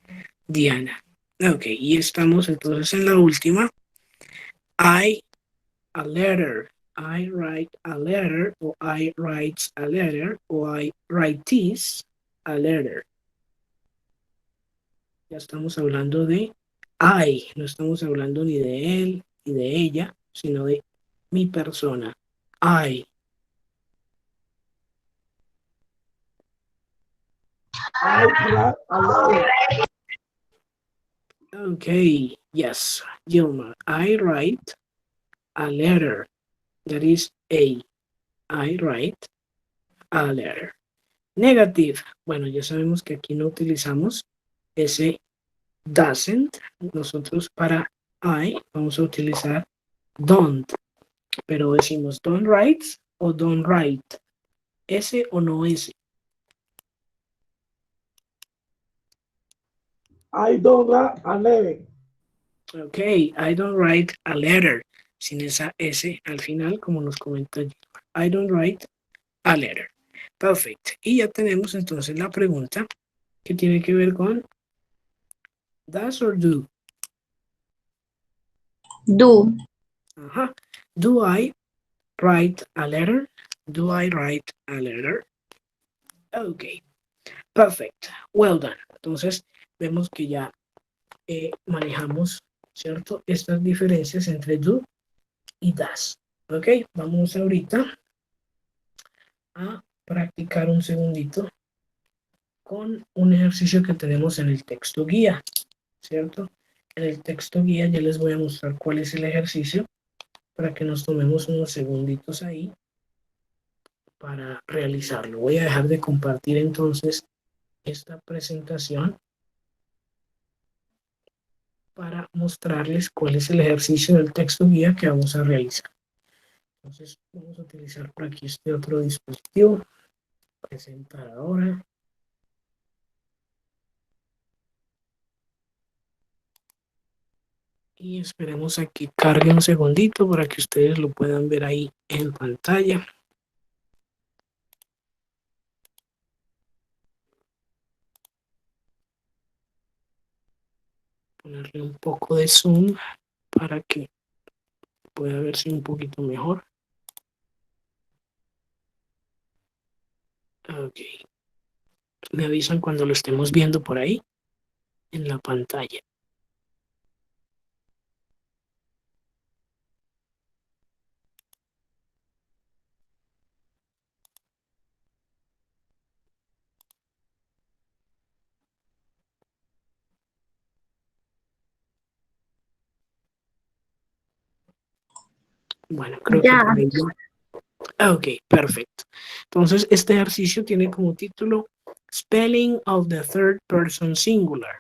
Diana. Ok, y estamos entonces en la última. I a letter. I write a letter, o I writes a letter, o I writes a letter. Ya estamos hablando de I, no estamos hablando ni de él ni de ella, sino de mi persona. I. I write a letter. Okay, yes, Gilma. I write a letter. That is A. I write a letter. Negative. Bueno, ya sabemos que aquí no utilizamos ese doesn't. Nosotros para I vamos a utilizar don't. Pero decimos don't write o don't write. S o no S. I don't write a letter. Ok, I don't write a letter. Sin esa S al final, como nos comenta Gilma. I don't write a letter. Perfecto. Y ya tenemos entonces la pregunta que tiene que ver con does or do. Do. Ajá. Do I write a letter? Do I write a letter? Ok. Perfect. Well done. Entonces, vemos que ya manejamos, ¿cierto? Estas diferencias entre do y does. Ok. Vamos ahorita a practicar un segundito con un ejercicio que tenemos en el texto guía, ¿cierto? En el texto guía ya les voy a mostrar cuál es el ejercicio para que nos tomemos unos segunditos ahí para realizarlo. Voy a dejar de compartir entonces esta presentación para mostrarles cuál es el ejercicio del texto guía que vamos a realizar. Entonces vamos a utilizar por aquí este otro dispositivo, presentar ahora. Y esperemos a que cargue un segundito para que ustedes lo puedan ver ahí en pantalla. Ponerle un poco de zoom para que pueda verse un poquito mejor. Ok. Me avisan cuando lo estemos viendo por ahí en la pantalla. Bueno, creo que Ya. por ahí ya. Ok, perfecto. Entonces, este ejercicio tiene como título Spelling of the Third Person Singular.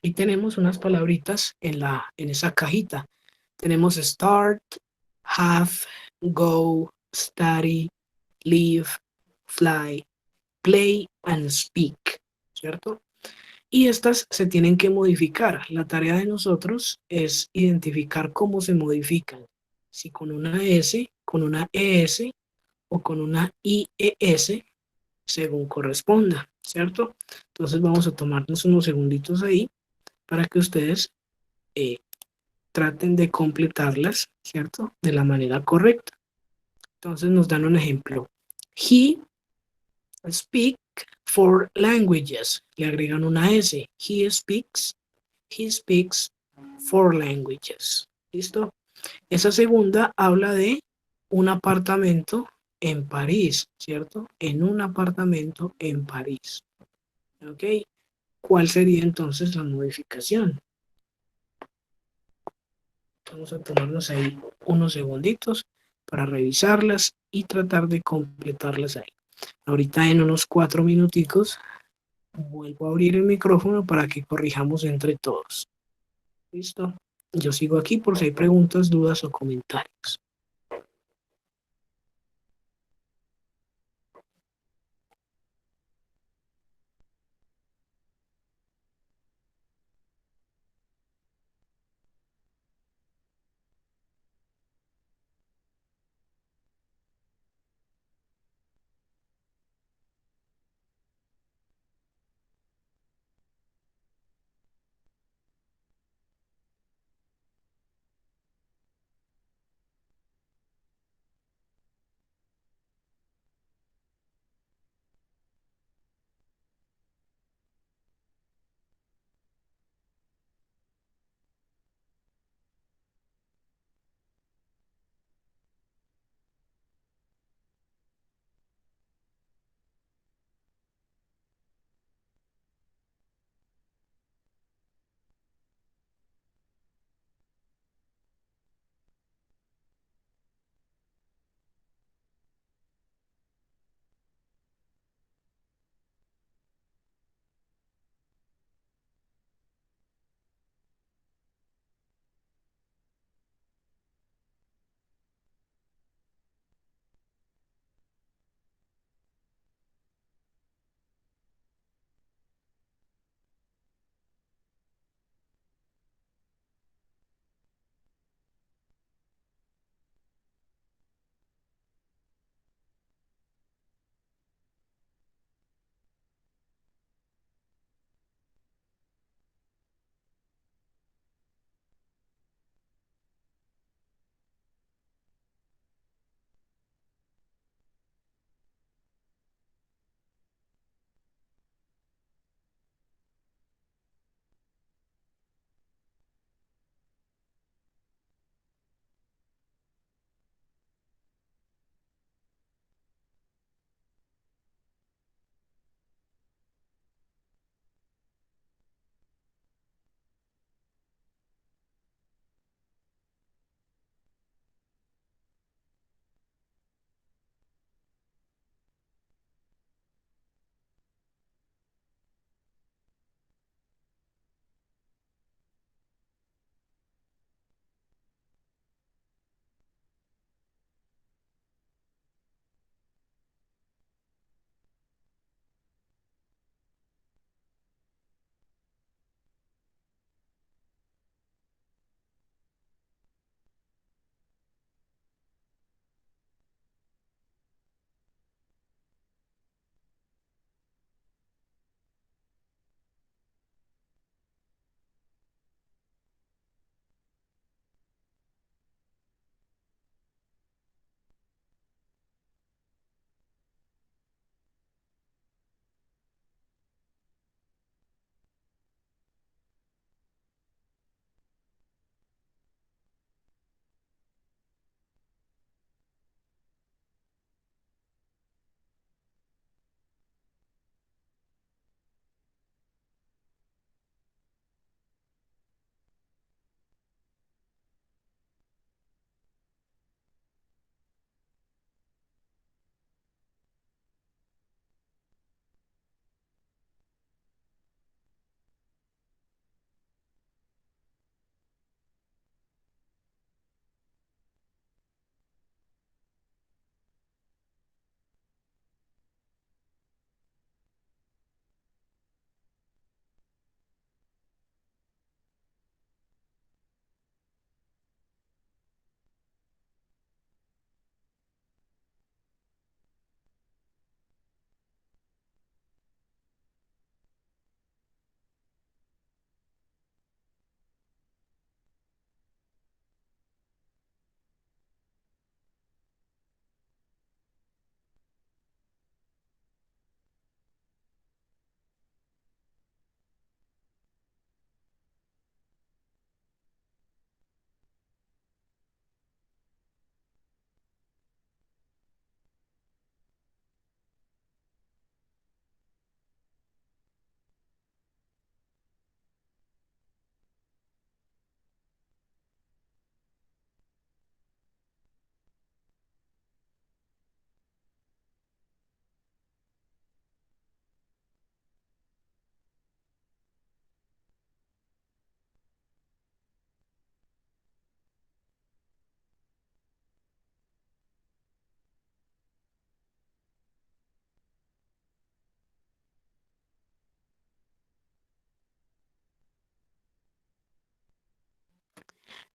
Y tenemos unas palabritas en esa cajita. Tenemos start, have, go, study, live, fly, play and speak, ¿cierto? Y estas se tienen que modificar. La tarea de nosotros es identificar cómo se modifican. Si con una S, con una ES o con una IES, según corresponda, ¿cierto? Entonces vamos a tomarnos unos segunditos ahí para que ustedes eh, traten de completarlas, ¿cierto? De la manera correcta. Entonces nos dan un ejemplo. He speaks four languages. Le agregan una S. He speaks four languages. ¿Listo? Esa segunda habla de un apartamento en París, ¿cierto? En un apartamento en París. ¿Ok? ¿Cuál sería entonces la modificación? Vamos a tomarnos ahí unos segunditos para revisarlas y tratar de completarlas ahí. Ahorita en unos 4 minuticos vuelvo a abrir el micrófono para que corrijamos entre todos. ¿Listo? Yo sigo aquí por si hay preguntas, dudas o comentarios.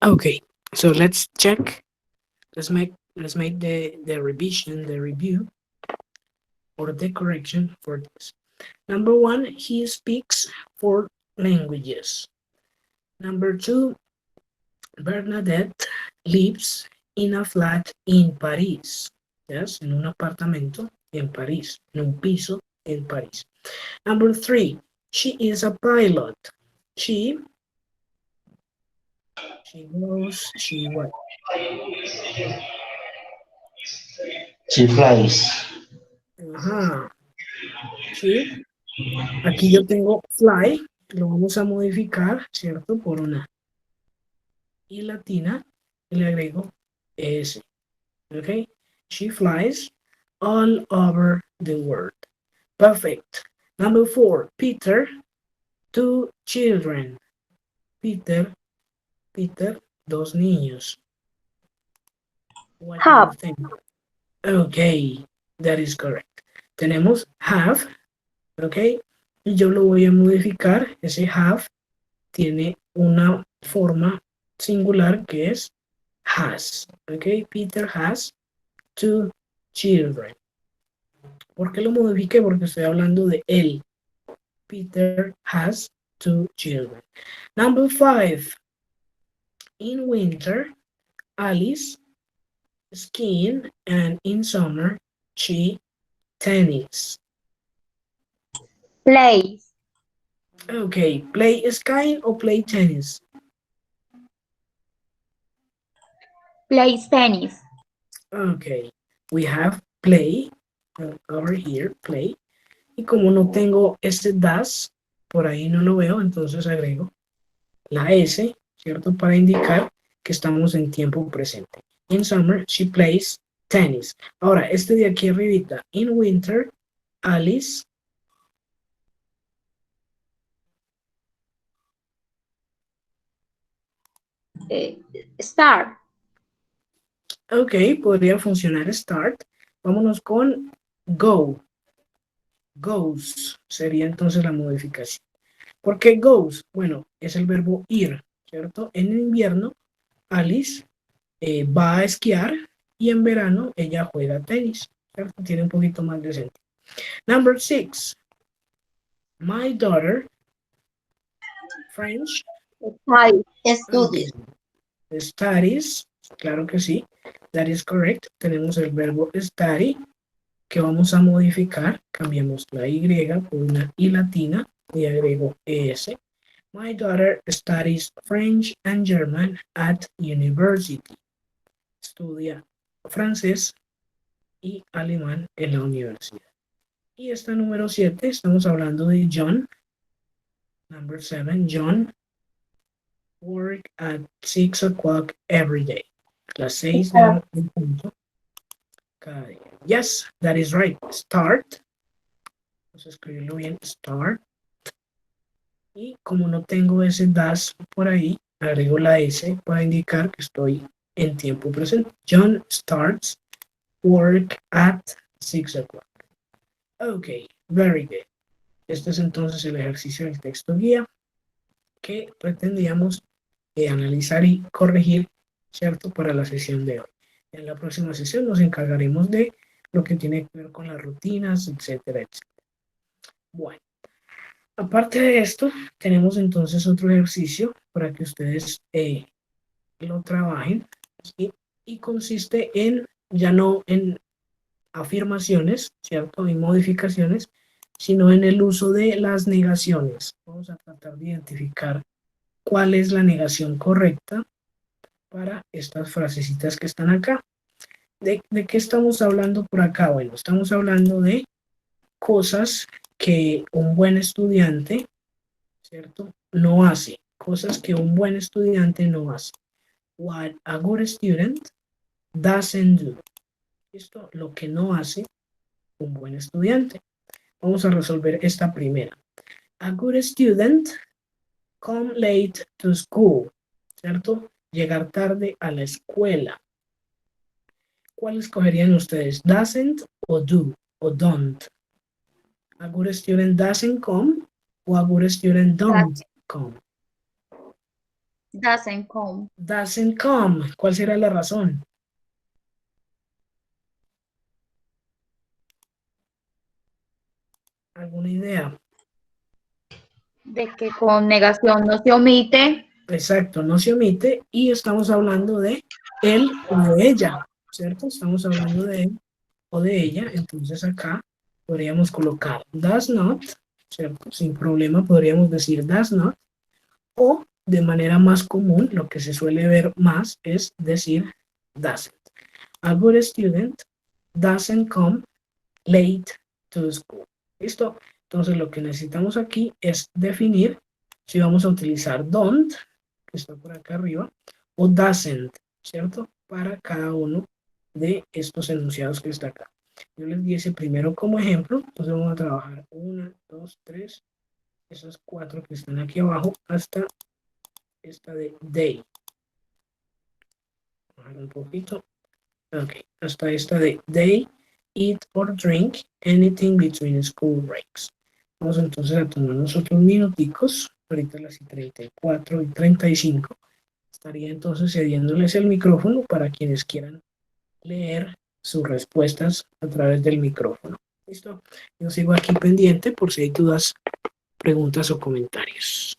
Okay, so let's check. Let's make the revision, the review, or the correction for this. Number one, he speaks 4 languages. Number two, Bernadette lives in a flat in Paris. Yes, en un apartamento en París, en un piso en París. Number three, she is a pilot. She goes, she what? She flies. Ajá. She, aquí yo tengo fly, lo vamos a modificar, ¿cierto? Por una I latina, y le agrego S. Okay? She flies all over the world. Perfect. Number four, Peter, 2 children. Peter, 2 niños. What do you Have. think? Okay, that is correct. Tenemos have, ok, y yo lo voy a modificar. Ese have tiene una forma singular que es has, ok. Peter has 2 children. ¿Por qué lo modifiqué? Porque estoy hablando de él. Peter has 2 children. Number 5. In winter, Alice skiing, and in summer, she tennis. Plays. Okay, play skiing or play tennis? Plays tennis. Okay, we have play over here, play. Y como no tengo este das, por ahí no lo veo, entonces agrego la S, ¿cierto? Para indicar que estamos en tiempo presente. In summer, she plays tennis. Ahora, este de aquí arribita. In winter, Alice Start. ok, podría funcionar start. Vámonos con go. Goes sería entonces la modificación. ¿Por qué goes? Bueno, es el verbo ir, ¿cierto? En invierno, Alice va a esquiar y en verano ella juega tenis, ¿cierto? Tiene un poquito más de sentido. Number 6. My daughter, French. Studies. Okay. Studies, claro que sí. That is correct. Tenemos el verbo study que vamos a modificar. Cambiamos la Y por una I latina y agrego ES. My daughter studies French and German at university. Estudia francés y alemán en la universidad. Y esta número 7, estamos hablando de John. Number 7, John work at 6 o'clock every day. Las 6 de punto cada día. Yes, that is right. Start. Vamos a escribirlo bien. Start. Y como no tengo ese das por ahí, agrego la S para indicar que estoy en tiempo presente. John starts work at 6 o'clock. Ok, very good. Este es entonces el ejercicio del texto guía que pretendíamos analizar y corregir, ¿cierto? Para la sesión de hoy. En la próxima sesión nos encargaremos de lo que tiene que ver con las rutinas, etcétera, etcétera. Bueno, aparte de esto, tenemos entonces otro ejercicio para que ustedes lo trabajen, ¿sí? Y consiste en, ya no en afirmaciones, ¿cierto? Y modificaciones, sino en el uso de las negaciones. Vamos a tratar de identificar cuál es la negación correcta para estas frasecitas que están acá. ¿De qué estamos hablando por acá? Bueno, estamos hablando de cosas que un buen estudiante, ¿cierto? No hace. Cosas que un buen estudiante no hace. What a good student doesn't do. Esto lo que no hace un buen estudiante. Vamos a resolver esta primera. A good student come late to school, ¿cierto? Llegar tarde a la escuela. ¿Cuál escogerían ustedes? Doesn't o do o don't. A good student doesn't come o a good student don't come. Doesn't come. Doesn't come. ¿Cuál será la razón? ¿Alguna idea? De que con negación no se omite. Exacto, no se omite y estamos hablando de él o de ella, ¿cierto? Estamos hablando de él o de ella, entonces acá podríamos colocar does not, ¿cierto? Sin problema podríamos decir does not, o de manera más común, lo que se suele ver más es decir doesn't. A good student doesn't come late to school. ¿Listo? Entonces lo que necesitamos aquí es definir si vamos a utilizar don't, que está por acá arriba, o doesn't, ¿cierto? Para cada uno de estos enunciados que está acá. Yo les di ese primero como ejemplo, entonces vamos a trabajar 1, 2, 3, esas 4 que están aquí abajo, hasta esta de day. Bajar un poquito. Ok, hasta esta de day, eat or drink anything between school breaks. Vamos entonces a tomarnos otros minuticos, ahorita las 34 y 35. Estaría entonces cediéndoles el micrófono para quienes quieran leer sus respuestas a través del micrófono. ¿Listo? Yo sigo aquí pendiente por si hay dudas, preguntas o comentarios.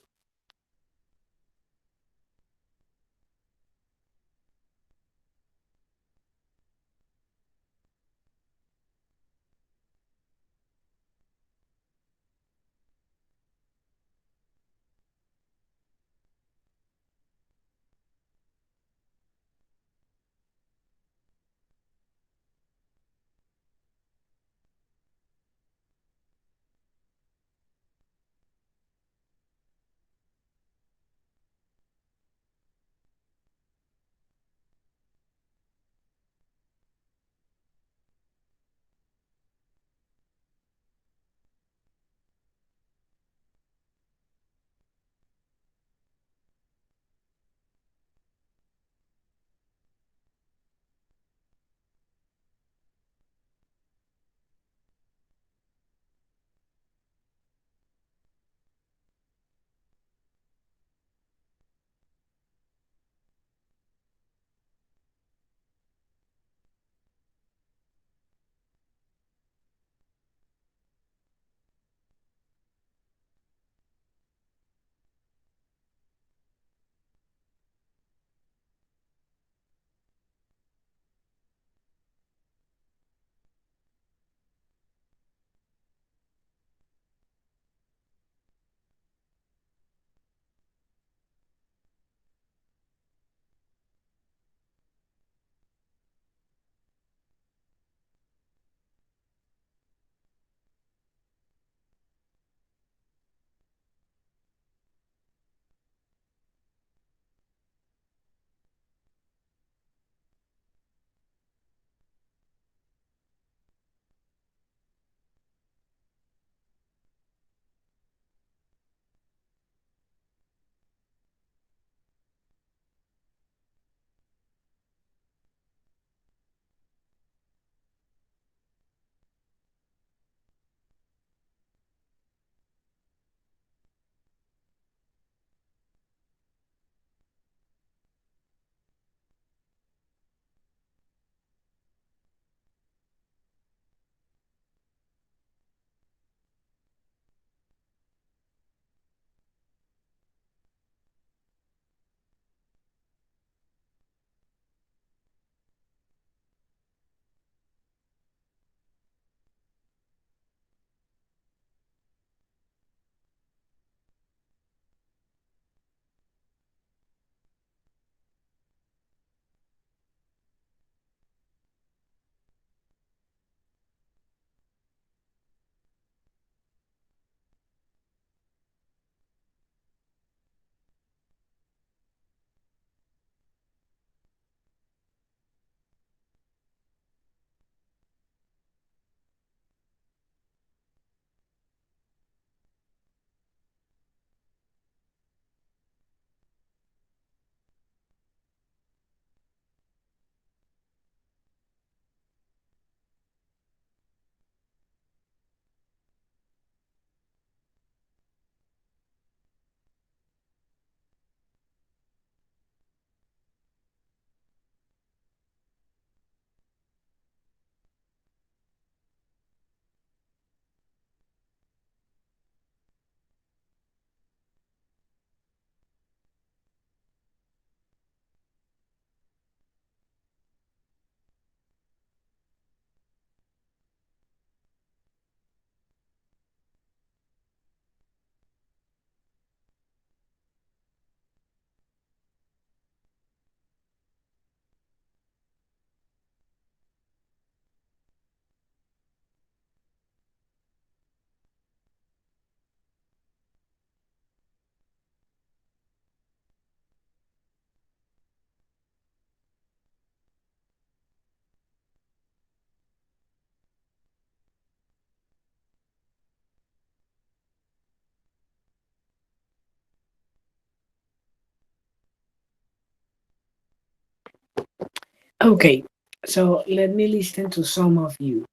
Okay, so let me listen to some of you.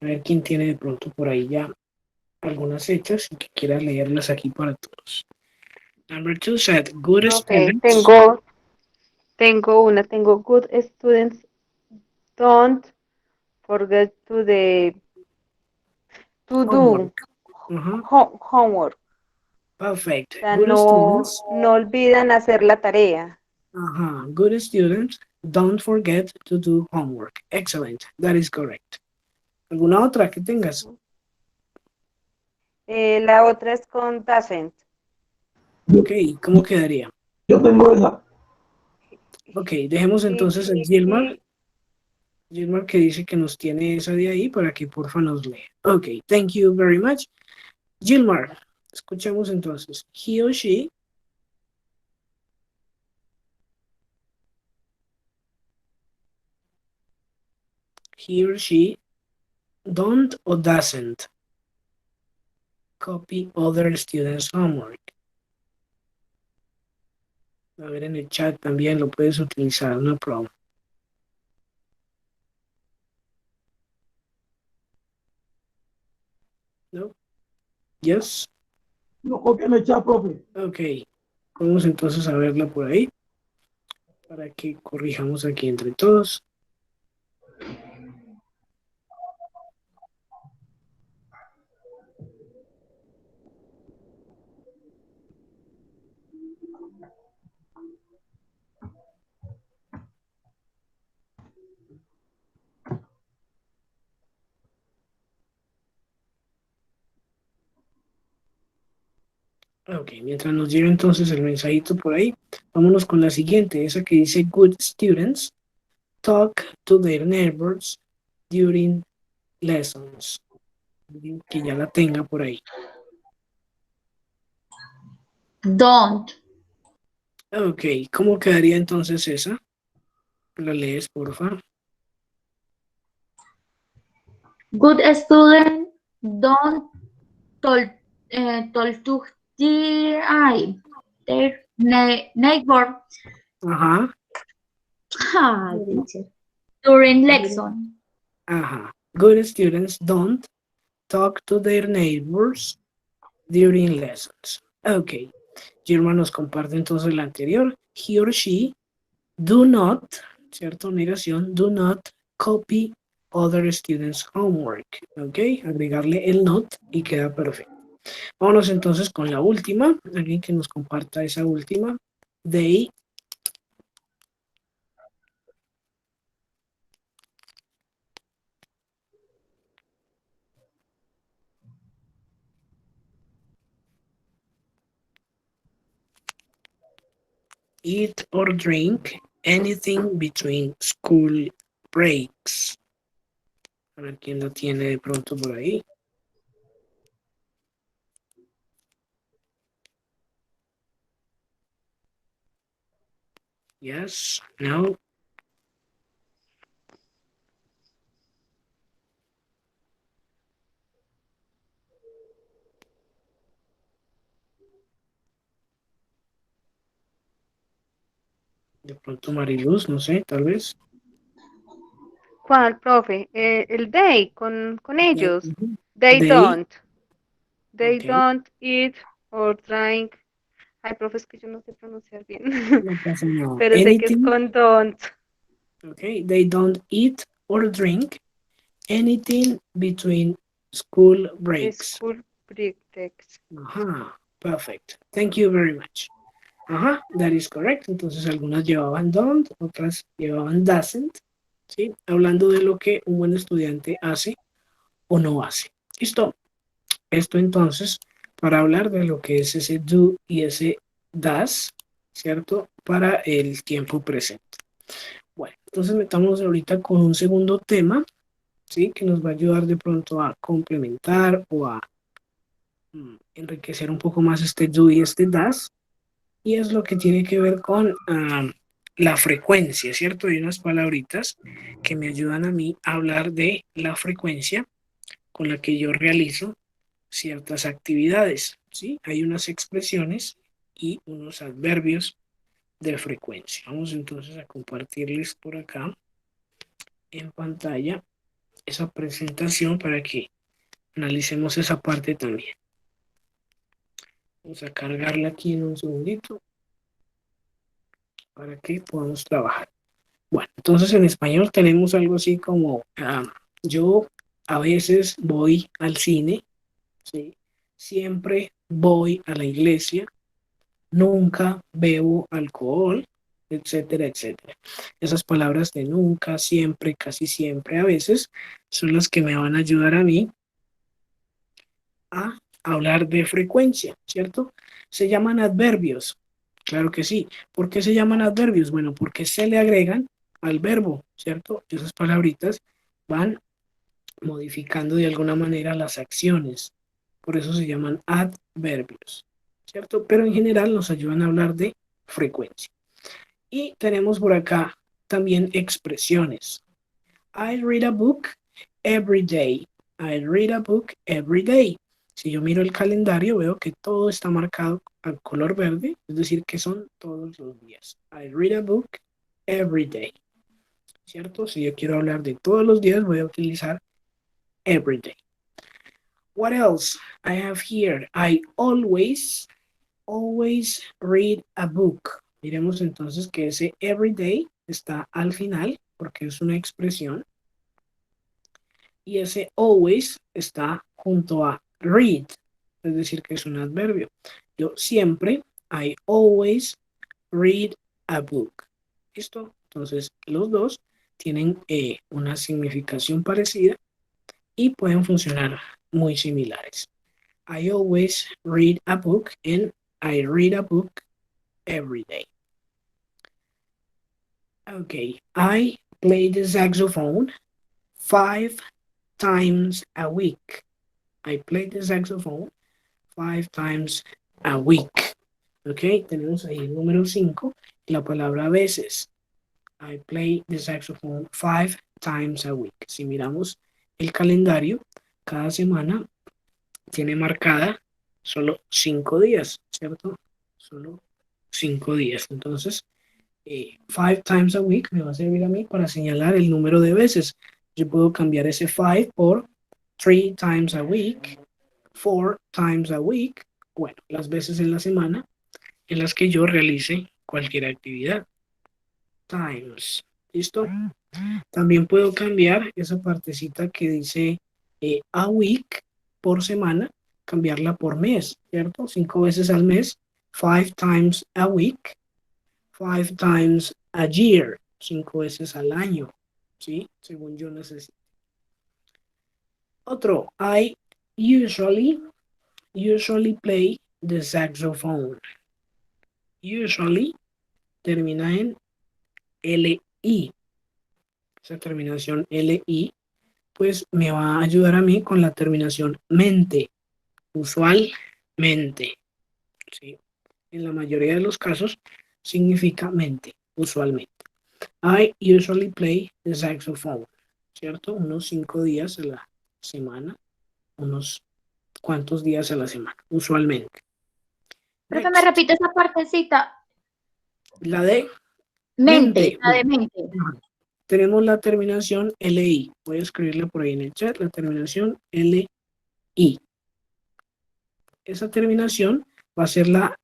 A ver quién tiene de pronto por ahí ya algunas hechas y que quiera leerlas aquí para todos. Number 2 said, good Profe, students. tengo good students don't forget to do Homework. Ajá, homework. perfect. O sea, Good students. no olvidan hacer la tarea. Ajá, good students don't forget to do homework. Excellent, that is correct. ¿Alguna otra que tengas? La otra es con doesn't. Ok, ¿cómo quedaría? Yo tengo esa. Ok, dejemos entonces a Gilmar. He- Gilmar que dice que nos tiene esa de ahí para que porfa nos lea. Ok, thank you very much. Gilmar, escuchemos entonces. He or she don't or doesn't copy other students' homework. A ver, en el chat también lo puedes utilizar, no problem. No? Yes? No copian el chat, profe. Ok, vamos entonces a verla por ahí para que corrijamos aquí entre todos. Ok, mientras nos llega entonces el mensajito por ahí, vámonos con la siguiente, esa que dice good students talk to their neighbors during lessons. Que ya la tenga por ahí. Don't. Ok, ¿cómo quedaría entonces esa? La lees, porfa. Good student don't told, told to their neighbor Ajá, during lesson. ajá. Good students don't talk to their neighbors during lessons. Ok, Girma nos comparte entonces la anterior. He or she do not, ¿cierto? Negación, do not copy other students' homework. Ok, agregarle el not y queda perfecto. Vámonos entonces con la última. Alguien que nos comparta esa última. They eat or drink anything between school breaks. A ver quién lo tiene de pronto por ahí. Yes, no. De pronto Mariluz, no sé, tal vez. ¿Cuál, profe? El they, con ellos. Ujú. They They, don't. They ok, don't eat or drink. Ay, profe, es que yo no sé pronunciar bien. no pasa nada. Pero sé que es Anything, con don't. ok, they don't eat or drink anything between school breaks. School breaks. Ajá, perfect. Thank you very much. Ajá, that is correct. Entonces algunas llevaban don't, otras llevaban doesn't, ¿sí? Hablando de lo que un buen estudiante hace o no hace. ¿Listo? Esto entonces, para hablar de lo que es ese do y ese does, ¿cierto? Para el tiempo presente. Bueno, entonces metamos ahorita con un segundo tema, ¿sí? Que nos va a ayudar de pronto a complementar o a enriquecer un poco más este do y este does. Y es lo que tiene que ver con la frecuencia, ¿cierto? Hay unas palabritas que me ayudan a mí a hablar de la frecuencia con la que yo realizo ciertas actividades, ¿sí? Hay unas expresiones y unos adverbios de frecuencia. Vamos entonces a compartirles por acá. en pantalla esa presentación para que analicemos esa parte también. Vamos a cargarla aquí en un segundito para que podamos trabajar. Bueno, entonces en español tenemos algo así como yo a veces voy al cine, ¿sí? Siempre voy a la iglesia, nunca bebo alcohol, etcétera, etcétera. Esas palabras de nunca, siempre, casi siempre, a veces, son las que me van a ayudar a mí a hablar de frecuencia, ¿cierto? Se llaman adverbios, claro que sí. ¿Por qué se llaman adverbios? Bueno, porque se le agregan al verbo, ¿cierto? Esas palabritas van modificando de alguna manera las acciones. Por eso se llaman adverbios, ¿cierto? Pero en general nos ayudan a hablar de frecuencia. Y tenemos por acá también expresiones. I read a book every day. I read a book every day. Si yo miro el calendario, veo que todo está marcado al color verde, es decir, que son todos los días. I read a book every day. ¿Cierto? Si yo quiero hablar de todos los días, voy a utilizar every day. What else I have here? I always read a book. Miremos entonces que ese every day está al final porque es una expresión. Y ese always está junto a read, es decir, que es un adverbio. Yo siempre, I always read a book. ¿Listo? Entonces, los dos tienen una significación parecida y pueden funcionar muy similares. I always read a book and I read a book every day. Okay, I play the saxophone 5 times a week. I play the saxophone 5 times a week. Ok, tenemos ahí el número 5, la palabra veces. I play the saxophone 5 times a week. Si miramos el calendario, cada semana tiene marcada solo 5 días, ¿cierto? Solo 5 días. Entonces, 5 times a week me va a servir a mí para señalar el número de veces. Yo puedo cambiar ese 5 por 3 times a week, 4 times a week, bueno, las veces en la semana en las que yo realice cualquier actividad. Times, ¿listo? También puedo cambiar esa partecita que dice a week por semana, cambiarla por mes, ¿cierto? 5 veces al mes, 5 times a week, 5 times a year, 5 veces al año, ¿sí? Según yo necesito. Otro, I usually play the saxophone. Usually termina en LI. Esa terminación LI, pues me va a ayudar a mí con la terminación mente. Usualmente. ¿Sí? En la mayoría de los casos significa mente, usualmente. I usually play the saxophone. ¿Cierto? Unos 5 días a la semana. Unos cuantos días a la semana, usualmente. Profe, ¿me repite esa partecita? La de Mente, la de mente. tenemos la terminación LI. Voy a escribirla por ahí en el chat, la terminación LI. Esa terminación va a ser la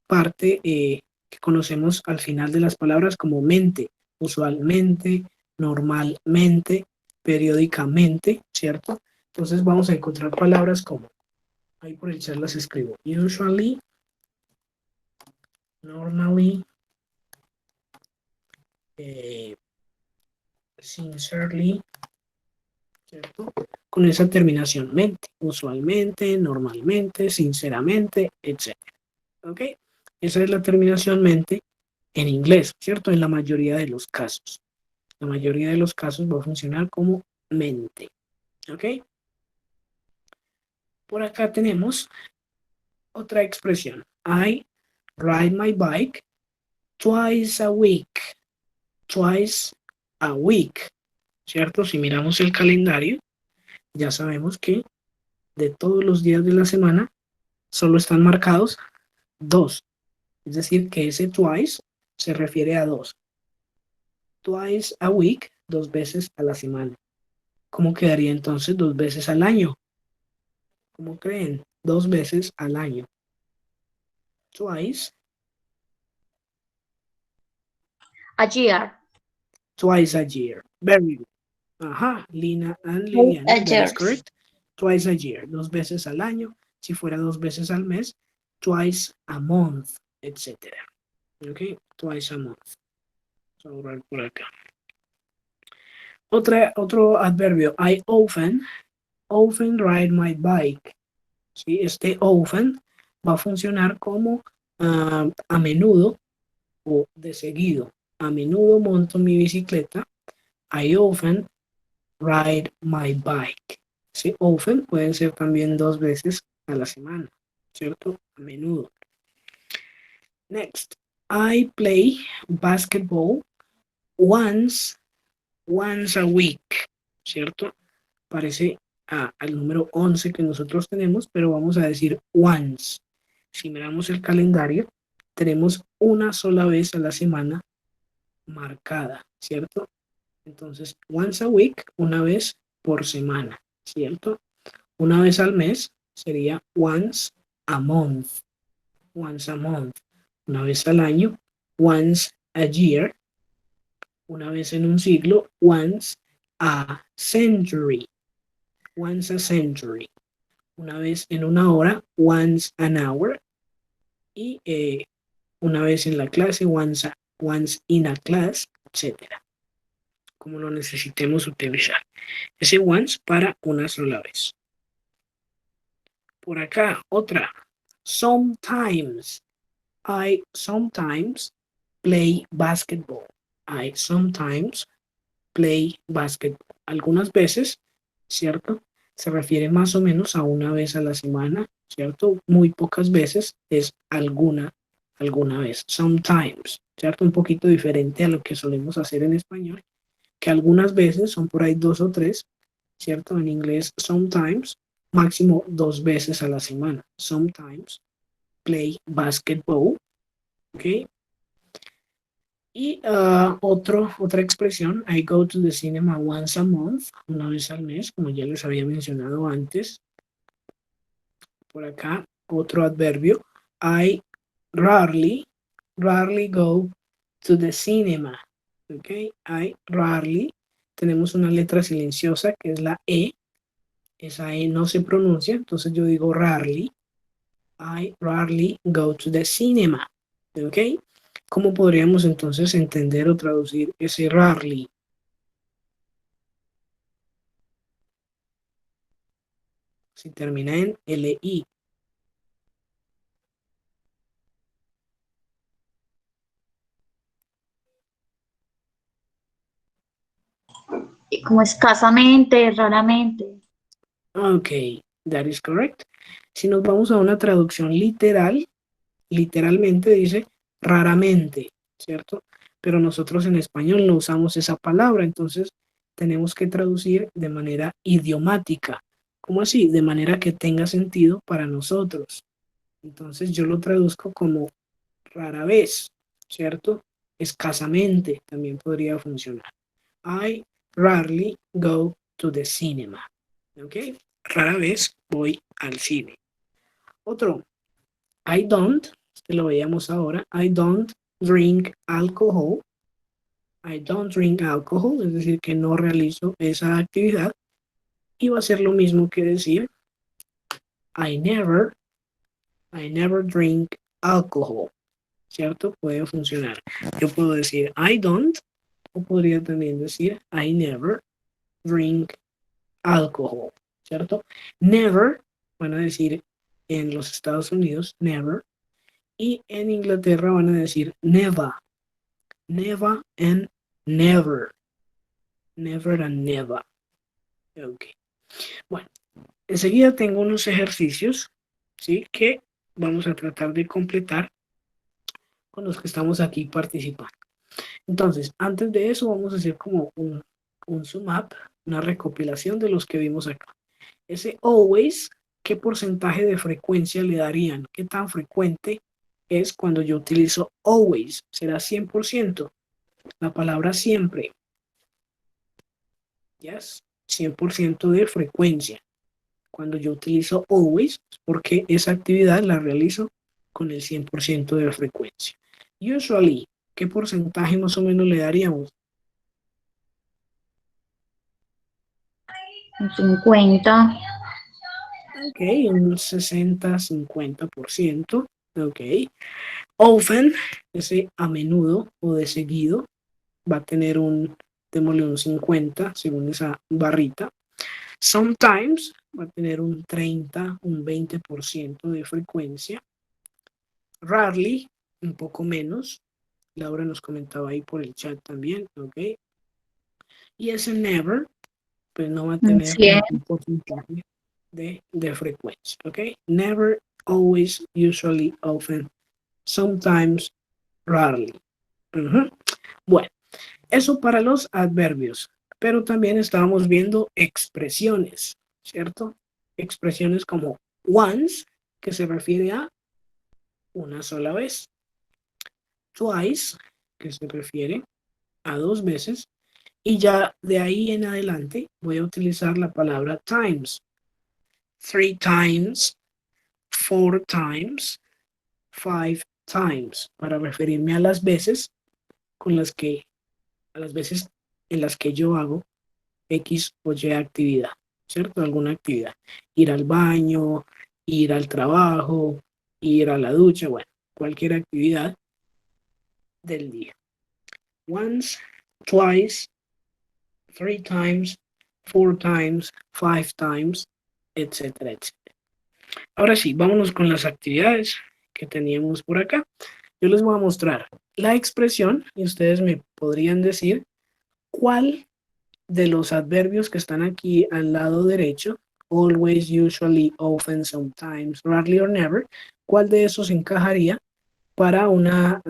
parte que conocemos al final de las palabras como mente, usualmente, normalmente, periódicamente, ¿cierto? Entonces vamos a encontrar palabras como, ahí por el chat las escribo, usually, normally, sincerely, ¿cierto? Con esa terminación mente, usualmente, normalmente, sinceramente, etc. ¿Ok? Esa es la terminación mente en inglés, ¿cierto? En la mayoría de los casos. La mayoría de los casos va a funcionar como mente. ¿Ok? Por acá tenemos otra expresión. I ride my bike twice a week. Twice a week. ¿Cierto? Si miramos el calendario, ya sabemos que de todos los días de la semana solo están marcados 2. Es decir, que ese twice se refiere a 2. Twice a week 2 veces a la semana. ¿Cómo quedaría entonces 2 veces al año? ¿Cómo creen? 2 veces al año. Twice. A year. Twice a year. Very good. Ajá, Lina and Twice Liliana, a that is year. correct. Twice a year, 2 veces al año. Si fuera 2 veces al mes, twice a month, etc. Ok, twice a month. Vamos a borrar por acá. Otro adverbio, I often ride my bike. ¿Sí? Este often va a funcionar como a menudo o de seguido. A menudo monto mi bicicleta. I often ride my bike. ¿Sí? Often pueden ser también 2 veces a la semana, ¿cierto? A menudo. Next, I play basketball once a week, ¿cierto? Parece al número 11 que nosotros tenemos, pero vamos a decir once. Si miramos el calendario, tenemos una sola vez a la semana marcada, ¿cierto? Entonces, once a week, una vez por semana, ¿cierto? Una vez al mes sería once a month. Once a month. Una vez al año, once a year. Una vez en un siglo, once a century. Once a century. Una vez en una hora, once an hour. Y una vez en la clase, once in a class, etcétera. Como lo necesitemos utilizar. Ese once para una sola vez. Por acá, otra. Sometimes. I sometimes play basketball. I sometimes play basketball. Algunas veces, ¿cierto? Se refiere más o menos a una vez a la semana, ¿cierto? Muy pocas veces es alguna vez. Sometimes, ¿cierto? Un poquito diferente a lo que solemos hacer en español, que algunas veces son por ahí 2 o 3, ¿cierto? En inglés, sometimes, máximo 2 veces a la semana. Sometimes play basketball, ¿ok? Y otra expresión, I go to the cinema once a month, una vez al mes, como ya les había mencionado antes. Por acá, otro adverbio, I rarely go to the cinema, ¿ok? I rarely, tenemos una letra silenciosa que es la E, esa E no se pronuncia, entonces yo digo rarely, I rarely go to the cinema, ¿ok? ¿Cómo podríamos entonces entender o traducir ese rarely? Si termina en LI. Y como escasamente, raramente. Ok, that is correct. Si nos vamos a una traducción literal, literalmente dice raramente, ¿cierto? Pero nosotros en español no usamos esa palabra, entonces tenemos que traducir de manera idiomática. ¿Cómo así? De manera que tenga sentido para nosotros. Entonces yo lo traduzco como rara vez, ¿cierto? Escasamente también podría funcionar. I rarely go to the cinema. ¿Ok? Rara vez voy al cine. Otro, I don't, que lo veíamos ahora, I don't drink alcohol. I don't drink alcohol, es decir, que no realizo esa actividad. Y va a ser lo mismo que decir I never drink alcohol. ¿Cierto? Puede funcionar. Yo puedo decir I don't, o podría también decir I never drink alcohol. ¿Cierto? Never, van a decir en los Estados Unidos, never, y en Inglaterra van a decir never. Never and never. Never and never. Ok. Bueno, enseguida tengo unos ejercicios, ¿sí? Que vamos a tratar de completar con los que estamos aquí participando. Entonces, antes de eso vamos a hacer como un sum up, una recopilación de los que vimos acá. Ese always, ¿qué porcentaje de frecuencia le darían? ¿Qué tan frecuente es cuando yo utilizo always? ¿Será 100%? La palabra siempre. Yes, 100% de frecuencia. Cuando yo utilizo always, es porque esa actividad la realizo con el 100% de frecuencia. Usually, ¿qué porcentaje más o menos le daríamos? Un 50. Ok, un 60-50%. Ok. Often, ese a menudo o de seguido, va a tener démosle un 50 según esa barrita. Sometimes va a tener un 30, un 20% de frecuencia. Rarely, un poco menos. Laura nos comentaba ahí por el chat también, ok. Y ese never, pues no va a Un tener 100. un porcentaje de frecuencia, ok. Never, always, usually, often, sometimes, rarely. Ujú. Bueno, eso para los adverbios, pero también estábamos viendo expresiones, ¿cierto? Expresiones como once, que se refiere a una sola vez. Twice, que se refiere a 2 veces. Y ya de ahí en adelante voy a utilizar la palabra times. 3 times, 4 times, 5 times, para referirme a las veces a las veces en las que yo hago X o Y actividad, ¿cierto? Alguna actividad. Ir al baño, ir al trabajo, ir a la ducha, bueno, cualquier actividad del día. Once, twice, 3 times, 4 times, 5 times, etcétera, etcétera. Ahora sí, vámonos con las actividades que teníamos por acá. Yo les voy a mostrar la expresión y ustedes me podrían decir cuál de los adverbios que están aquí al lado derecho, always, usually, often, sometimes, rarely or never, cuál de esos encajaría para una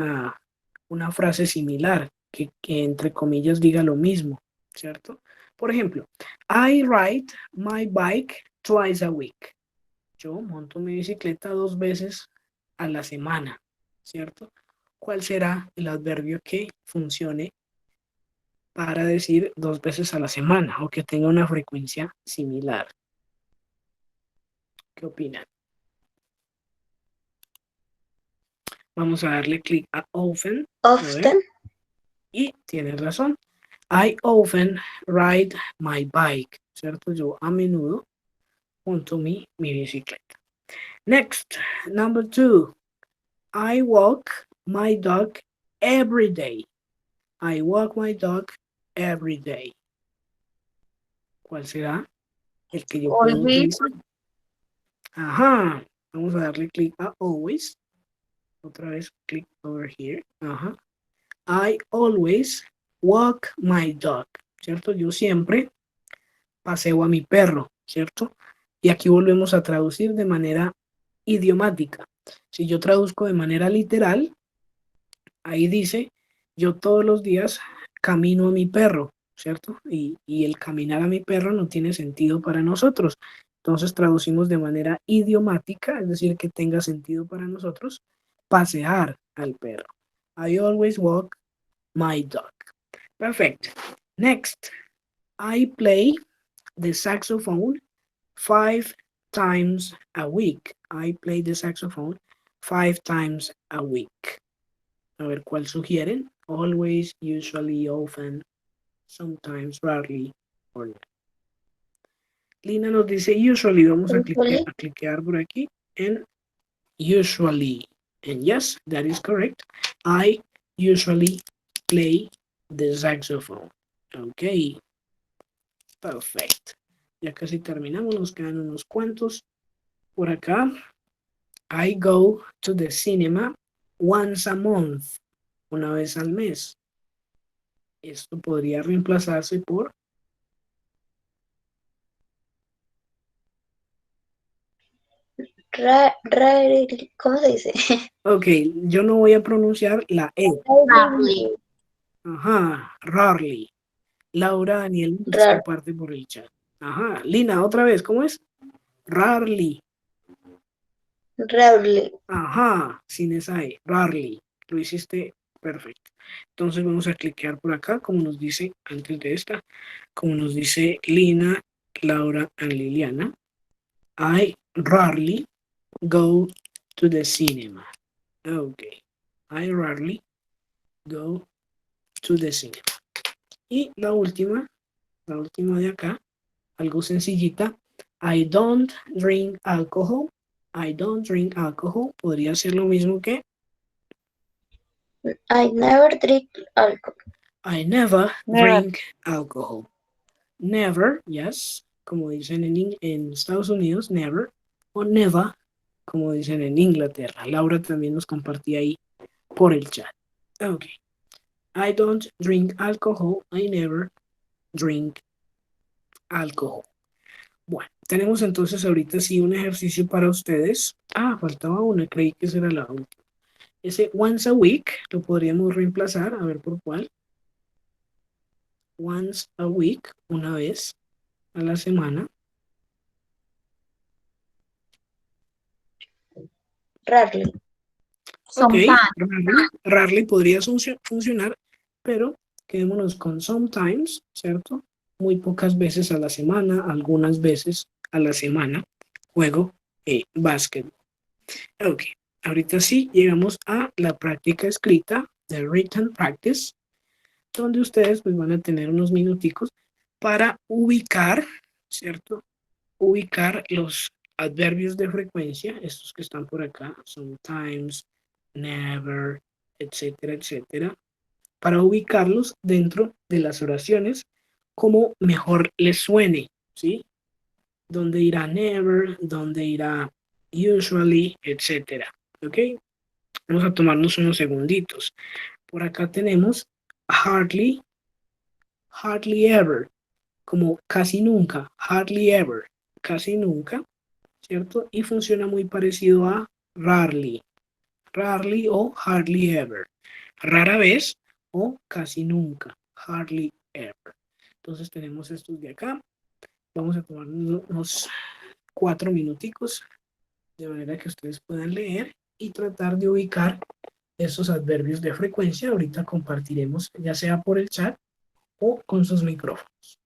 frase similar, que entre comillas diga lo mismo, ¿cierto? Por ejemplo, I ride my bike twice a week. Yo monto mi bicicleta 2 veces a la semana, ¿cierto? ¿Cuál será el adverbio que funcione para decir 2 veces a la semana o que tenga una frecuencia similar? ¿Qué opinan? Vamos a darle clic a often. A ver. Often. Y tienes razón. I often ride my bike, ¿cierto? Yo a menudo monto mi bicicleta. Next, number 2. I walk my dog every day. I walk my dog every day. ¿Cuál será el que yo puedo Always. utilizar? Ajá. Vamos a darle clic a always. Otra vez, click over here. Ajá. I always walk my dog, ¿cierto? Yo siempre paseo a mi perro, ¿cierto? Y aquí volvemos a traducir de manera idiomática. Si yo traduzco de manera literal, ahí dice, yo todos los días camino a mi perro, ¿cierto? Y el caminar a mi perro no tiene sentido para nosotros. Entonces traducimos de manera idiomática, es decir, que tenga sentido para nosotros, pasear al perro. I always walk my dog. Perfect. Next, I play the saxophone 5 times a week. I play the saxophone 5 times a week. A ver, ¿cuál sugieren? Always, usually, often, sometimes, rarely, or not. Lina nos dice usually. Vamos a cliquear por aquí en usually. And yes, that is correct. I usually play the saxophone. Ok. Perfecto. Ya casi terminamos. Nos quedan unos cuantos por acá. I go to the cinema once a month. Una vez al mes. Esto podría reemplazarse por ¿Cómo se dice? ok, yo no voy a pronunciar la E. Rarely. Ajá, rarely. Laura Daniel nos Rar- comparte por el chat. Ajá, Lina, otra vez, ¿cómo es? Rarely. Rarely. Ajá, sin esa E, rarely. Lo hiciste Perfecto. Entonces vamos a cliquear por acá, como nos dice antes de esta, como nos dice Lina, Laura y Liliana. I rarely go to the cinema. Okay. I rarely go to the cinema. Y la última de acá, algo sencillita. I don't drink alcohol. I don't drink alcohol. Podría ser lo mismo que I never drink alcohol. I never Never. drink alcohol. Never, yes, como dicen en Estados Unidos, never, o never, como dicen en Inglaterra. Laura también nos compartía ahí por el chat. Ok. I don't drink alcohol. I never drink alcohol. Bueno, tenemos entonces ahorita sí un ejercicio para ustedes. Ah, faltaba una, creí que esa era la última. Ese once a week lo podríamos reemplazar, a ver por cuál. Once a week, una vez a la semana. Rarely. Ok, Sometimes. rarely podría funcionar, pero quedémonos con sometimes, ¿cierto? Muy pocas veces a la semana, algunas veces a la semana, juego básquet. Ok, ahorita sí llegamos a la práctica escrita, the written practice, donde ustedes pues van a tener unos minuticos para ubicar, ¿cierto? Ubicar los adverbios de frecuencia, estos que están por acá, sometimes, never, etcétera, etcétera, para ubicarlos dentro de las oraciones como mejor les suene, ¿sí? Donde irá never, donde irá usually, etcétera, ¿ok? Vamos a tomarnos unos segunditos. Por acá tenemos hardly, hardly ever, como casi nunca, hardly ever, casi nunca, ¿cierto? Y funciona muy parecido a rarely, rarely o hardly ever, rara vez o casi nunca, hardly ever. Entonces tenemos estos de acá. Vamos a tomar unos 4 minuticos de manera que ustedes puedan leer y tratar de ubicar esos adverbios de frecuencia. Ahorita compartiremos ya sea por el chat o con sus micrófonos.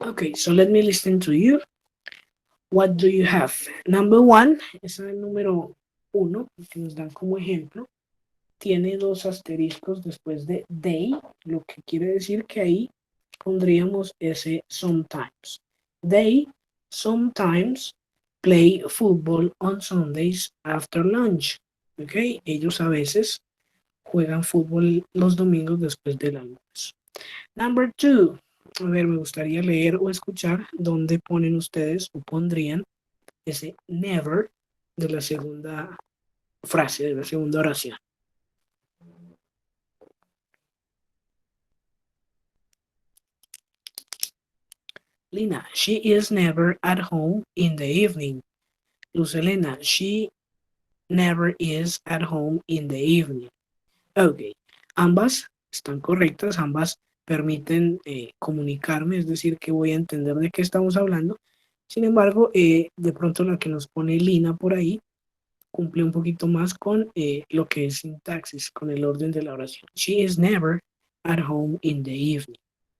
Okay, so let me listen to you. What do you have? Number one, es el número uno, que nos dan como ejemplo. Tiene dos asteriscos después de they, lo que quiere decir que ahí pondríamos ese sometimes. They sometimes play football on Sundays after lunch. Okay, ellos a veces juegan fútbol los domingos después del almuerzo. Number two. A ver, me gustaría leer o escuchar dónde ponen ustedes o pondrían ese never de la segunda frase, de la segunda oración. Lina, she is never at home in the evening. Luz Elena, she never is at home in the evening. Ok, ambas están correctas, ambas permiten comunicarme, es decir, que voy a entender de qué estamos hablando. Sin embargo, de pronto la que nos pone Lina por ahí cumple un poquito más con lo que es sintaxis, con el orden de la oración. She is never at home in the evening.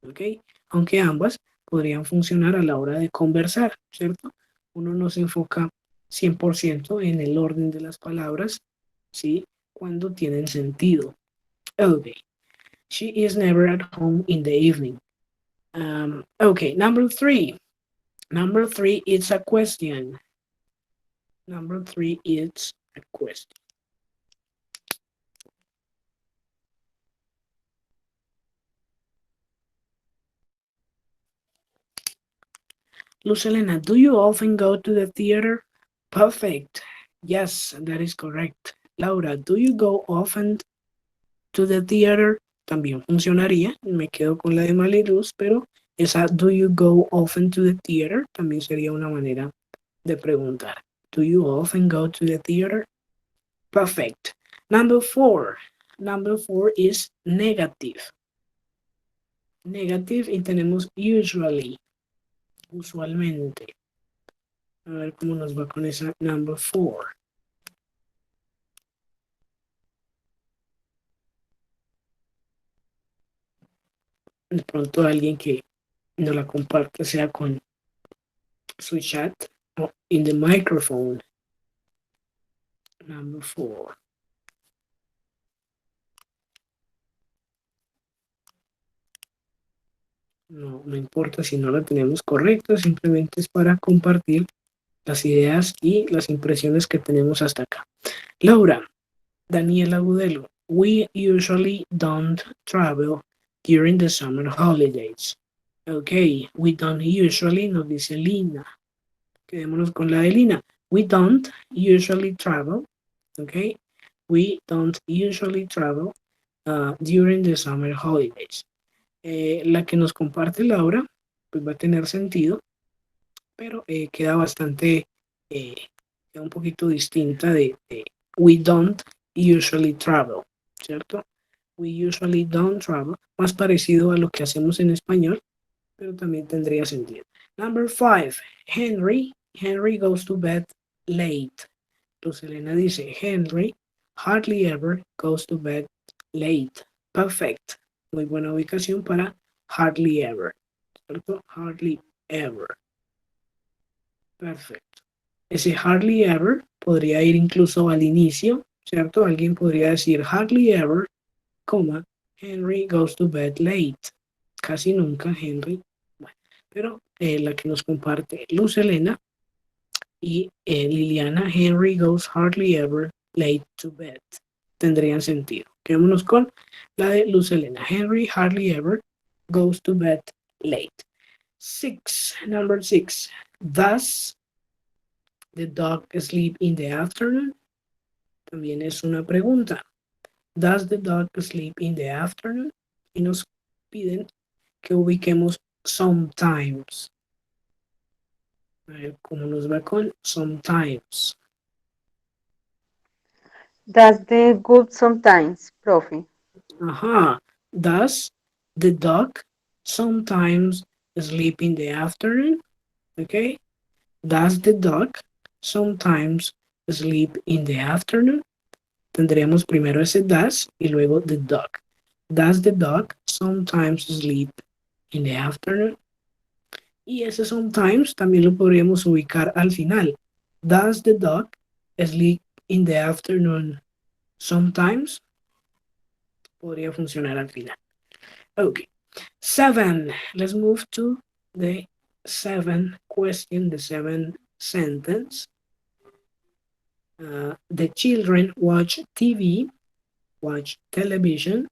¿Ok? Aunque ambas podrían funcionar a la hora de conversar, ¿cierto? Uno no se enfoca 100% en el orden de las palabras, ¿sí? Cuando tienen sentido. Ok. She is never at home in the evening. Okay, number three. Number three is a question. Number three is a question. Lucelena, do you often go to the theater? Perfect. Yes, that is correct. Laura, do you go often to the theater? También funcionaría. Me quedo con la de Maliluz, pero esa do you go often to the theater también sería una manera de preguntar. Do you often go to the theater? Perfect. Number four. Number four is negative. Negative y tenemos usually. Usualmente. A ver cómo nos va con esa number four. De pronto alguien que no la comparte sea con su chat o in the microphone. Number four. No importa si no la tenemos correcta, simplemente es para compartir las ideas y las impresiones que tenemos hasta acá. Laura, Daniela Agudelo, we usually don't travel during the summer holidays. Okay, we don't usually, nos dice Lina. Quedémonos con la de Lina. We don't usually travel, okay? We don't usually travel during the summer holidays. La que nos comparte Laura, pues va a tener sentido, pero queda bastante, queda un poquito distinta de we don't usually travel, ¿cierto? We usually don't travel, más parecido a lo que hacemos en español, pero también tendría sentido. Number five, Henry goes to bed late. Luz Elena dice, Henry hardly ever goes to bed late. Perfect. Muy buena ubicación para hardly ever, ¿cierto? Hardly ever. Perfecto. Ese hardly ever podría ir incluso al inicio, ¿cierto? Alguien podría decir hardly ever, coma, Henry goes to bed late. Casi nunca Henry. Bueno, pero la que nos comparte Luz Elena y Liliana, Henry goes hardly ever late to bed. Tendrían sentido. Quedémonos con la de Luz Elena. Henry hardly ever goes to bed late. Number six. Does the dog sleep in the afternoon? También es una pregunta. Does the dog sleep in the afternoon? Y nos piden que ubiquemos sometimes. A ver cómo nos va con sometimes. Does the good sometimes, profe? Ajá. Does the dog sometimes sleep in the afternoon? Okay. Does the dog sometimes sleep in the afternoon? Tendremos primero ese does y luego the dog. Does the dog sometimes sleep in the afternoon? Y ese sometimes también lo podríamos ubicar al final. Does the dog sleep in the afternoon? Sometimes podría funcionar al final. Okay. 7. Let's move to the 7th question, the 7th sentence. The children watch television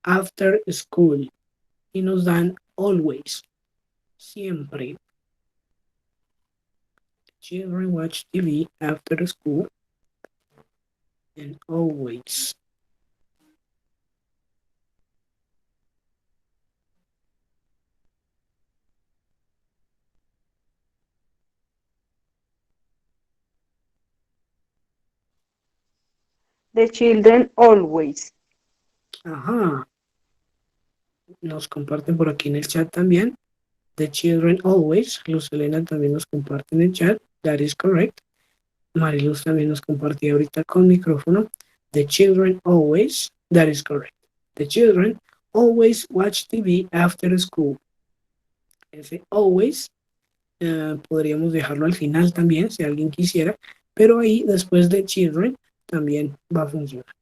after school. Y nos dan always, siempre. Children watch TV after school and always. The children always. Ajá. Nos comparten por aquí en el chat también. The children always. Luz Elena también nos comparte en el chat. That is correct. Mariluz también nos compartió ahorita con micrófono. The children always. That is correct. The children always watch TV after school. Ese always podríamos dejarlo al final también, si alguien quisiera. Pero ahí, después de children, también va a funcionar.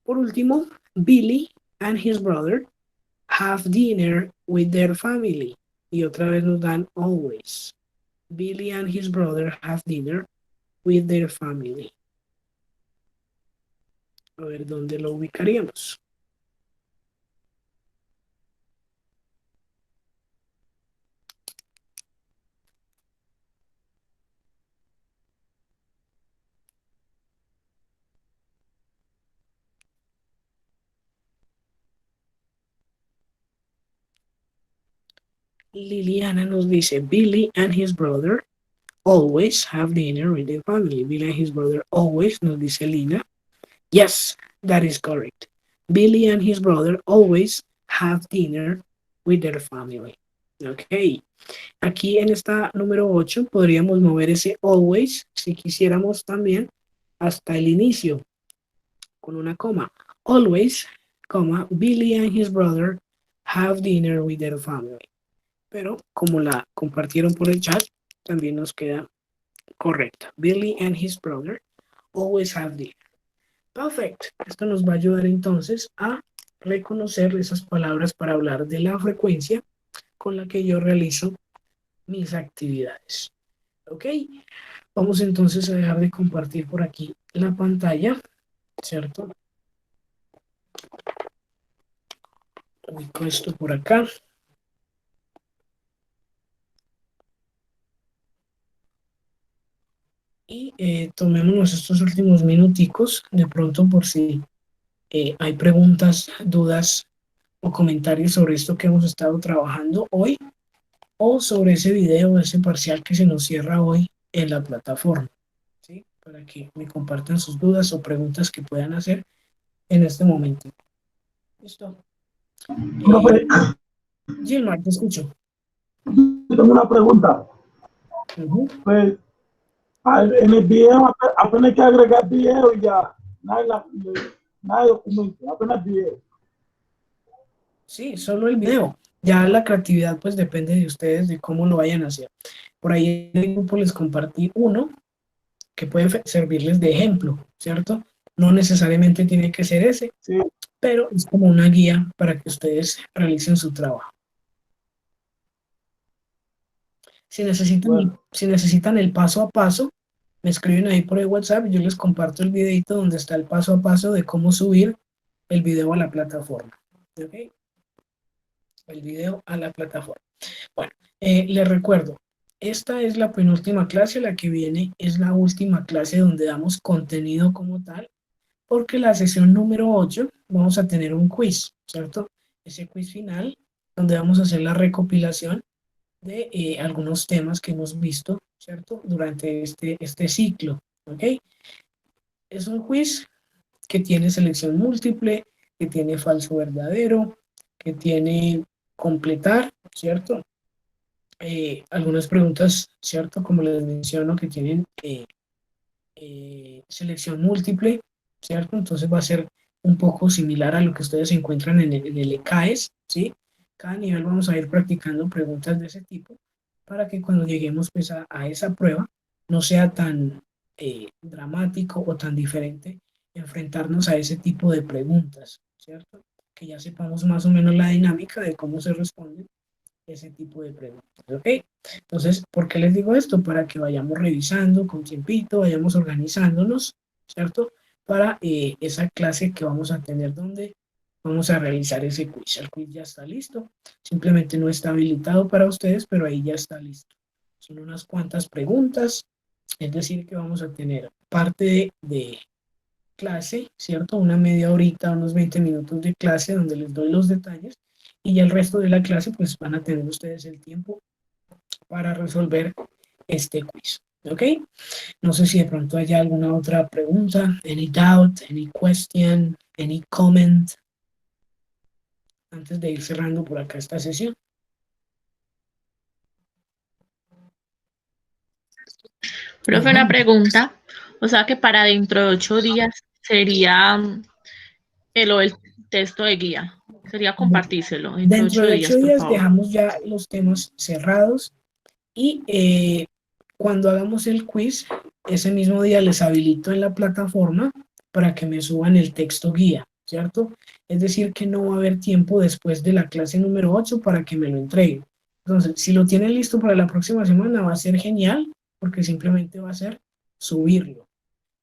Por último, Billy and his brother have dinner with their family. Y otra vez nos dan always. Billy and his brother have dinner with their family. A ver dónde lo ubicaríamos. Liliana nos dice, Billy and his brother always have dinner with their family. Billy and his brother always, nos dice Lina. Yes, that is correct. Billy and his brother always have dinner with their family. Ok. Aquí en esta número 8 podríamos mover ese always, si quisiéramos también, hasta el inicio, con una coma. Always, coma, Billy and his brother have dinner with their family. Pero como la compartieron por el chat, también nos queda correcta. Billy and his brother always have dinner. Perfect. Esto nos va a ayudar entonces a reconocer esas palabras para hablar de la frecuencia con la que yo realizo mis actividades. ¿Ok? Vamos entonces a dejar de compartir por aquí la pantalla, ¿cierto? Ubico esto por acá. Y tomémonos estos últimos minuticos, de pronto por si hay preguntas, dudas o comentarios sobre esto que hemos estado trabajando hoy o sobre ese video, ese parcial que se nos cierra hoy en la plataforma, ¿sí? Para que me compartan sus dudas o preguntas que puedan hacer en este momento. ¿Listo? Profe, Gilmar, te escucho. tengo una pregunta. Pues, en el video apenas hay que agregar video y ya, nada de documento, apenas video. Sí, solo el video. Ya la creatividad pues depende de ustedes, de cómo lo vayan a hacer. Por ahí en el grupo les compartí uno que puede servirles de ejemplo, ¿cierto? No necesariamente tiene que ser ese, Sí. pero es como una guía para que ustedes realicen su trabajo. Si necesitan el paso a paso, me escriben ahí por el WhatsApp y yo les comparto el videito donde está el paso a paso de cómo subir el video a la plataforma. ¿Ok? El video a la plataforma. Bueno, les recuerdo, esta es la penúltima clase, la que viene es la última clase donde damos contenido como tal, porque la sesión número 8 vamos a tener un quiz, ¿cierto? Ese quiz final, donde vamos a hacer la recopilación de algunos temas que hemos visto, ¿cierto? Durante este ciclo, ¿ok? Es un quiz que tiene selección múltiple, que tiene falso verdadero, que tiene completar, ¿cierto? Algunas preguntas, ¿cierto? Como les menciono, que tienen selección múltiple, ¿cierto? Entonces va a ser un poco similar a lo que ustedes encuentran en el ECAES, ¿sí? Cada nivel vamos a ir practicando preguntas de ese tipo para que cuando lleguemos pues a esa prueba no sea tan dramático o tan diferente enfrentarnos a ese tipo de preguntas, ¿cierto? Que ya sepamos más o menos la dinámica de cómo se responden ese tipo de preguntas, ¿ok? Entonces, ¿por qué les digo esto? Para que vayamos revisando con tiempito, vayamos organizándonos, ¿cierto? Para esa clase que vamos a tener donde vamos a realizar ese quiz. El quiz ya está listo, simplemente no está habilitado para ustedes, pero ahí ya está listo. Son unas cuantas preguntas, es decir, que vamos a tener parte de clase, ¿cierto? Una media horita, unos 20 minutos de clase donde les doy los detalles y ya el resto de la clase pues van a tener ustedes el tiempo para resolver este quiz, ¿ok? No sé si de pronto hay alguna otra pregunta, any doubt, any question, any comment, antes de ir cerrando por acá esta sesión. Profe, una pregunta. O sea que para dentro de 8 días sería el texto de guía. Sería compartírselo Dentro de 8 por días favor. dejamos ya los temas cerrados y cuando hagamos el quiz, ese mismo día les habilito en la plataforma para que me suban el texto guía, ¿cierto? Es decir, que no va a haber tiempo después de la clase número 8 para que me lo entreguen. Entonces, si lo tienen listo para la próxima semana, va a ser genial, porque simplemente va a ser subirlo.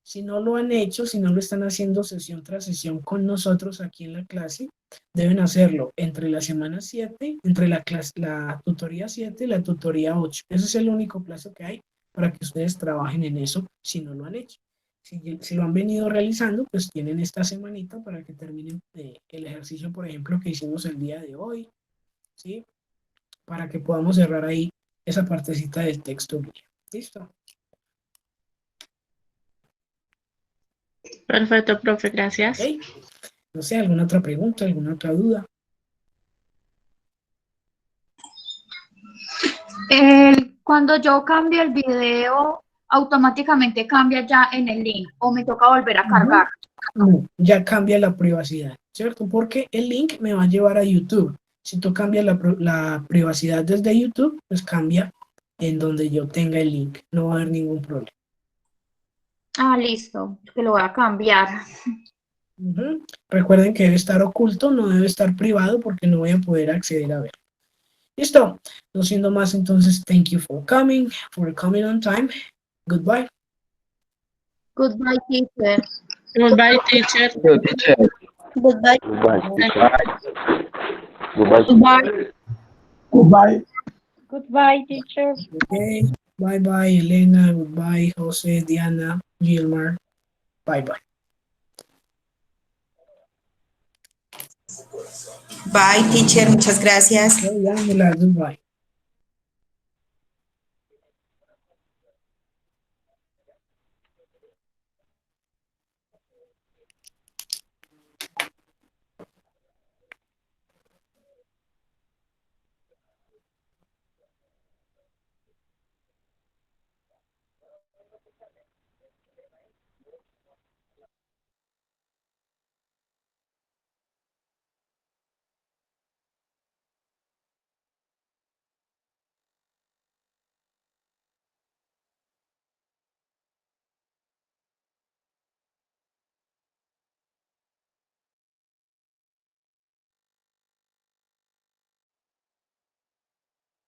Si no lo han hecho, si no lo están haciendo sesión tras sesión con nosotros aquí en la clase, deben hacerlo entre la semana 7, entre la tutoría 7 y la tutoría 8. Ese es el único plazo que hay para que ustedes trabajen en eso si no lo han hecho. Si lo han venido realizando, pues tienen esta semanita para que terminen el ejercicio, por ejemplo, que hicimos el día de hoy, ¿sí? Para que podamos cerrar ahí esa partecita del texto guía. ¿Listo? Perfecto, profe, gracias. ¿Ok? No sé, ¿alguna otra pregunta, alguna otra duda? Cuando yo cambio el video, automáticamente cambia ya en el link o me toca volver a cargar. No, ya cambia la privacidad, ¿cierto? Porque el link me va a llevar a YouTube. Si tú cambias la privacidad desde YouTube, pues cambia en donde yo tenga el link. No va a haber ningún problema. Ah, listo, que lo voy a cambiar. Ujú. Recuerden que debe estar oculto, no debe estar privado porque no voy a poder acceder a ver. Listo. No siendo más, entonces, thank you for coming on time. Goodbye. Goodbye, teacher. Goodbye, teacher. Good teacher. Goodbye. Goodbye. Goodbye. Goodbye. Goodbye, teacher. Okay. Bye bye, Elena. Goodbye, Jose, Diana, Gilmar. Bye bye. Bye, teacher, muchas gracias. Okay, Angela, goodbye.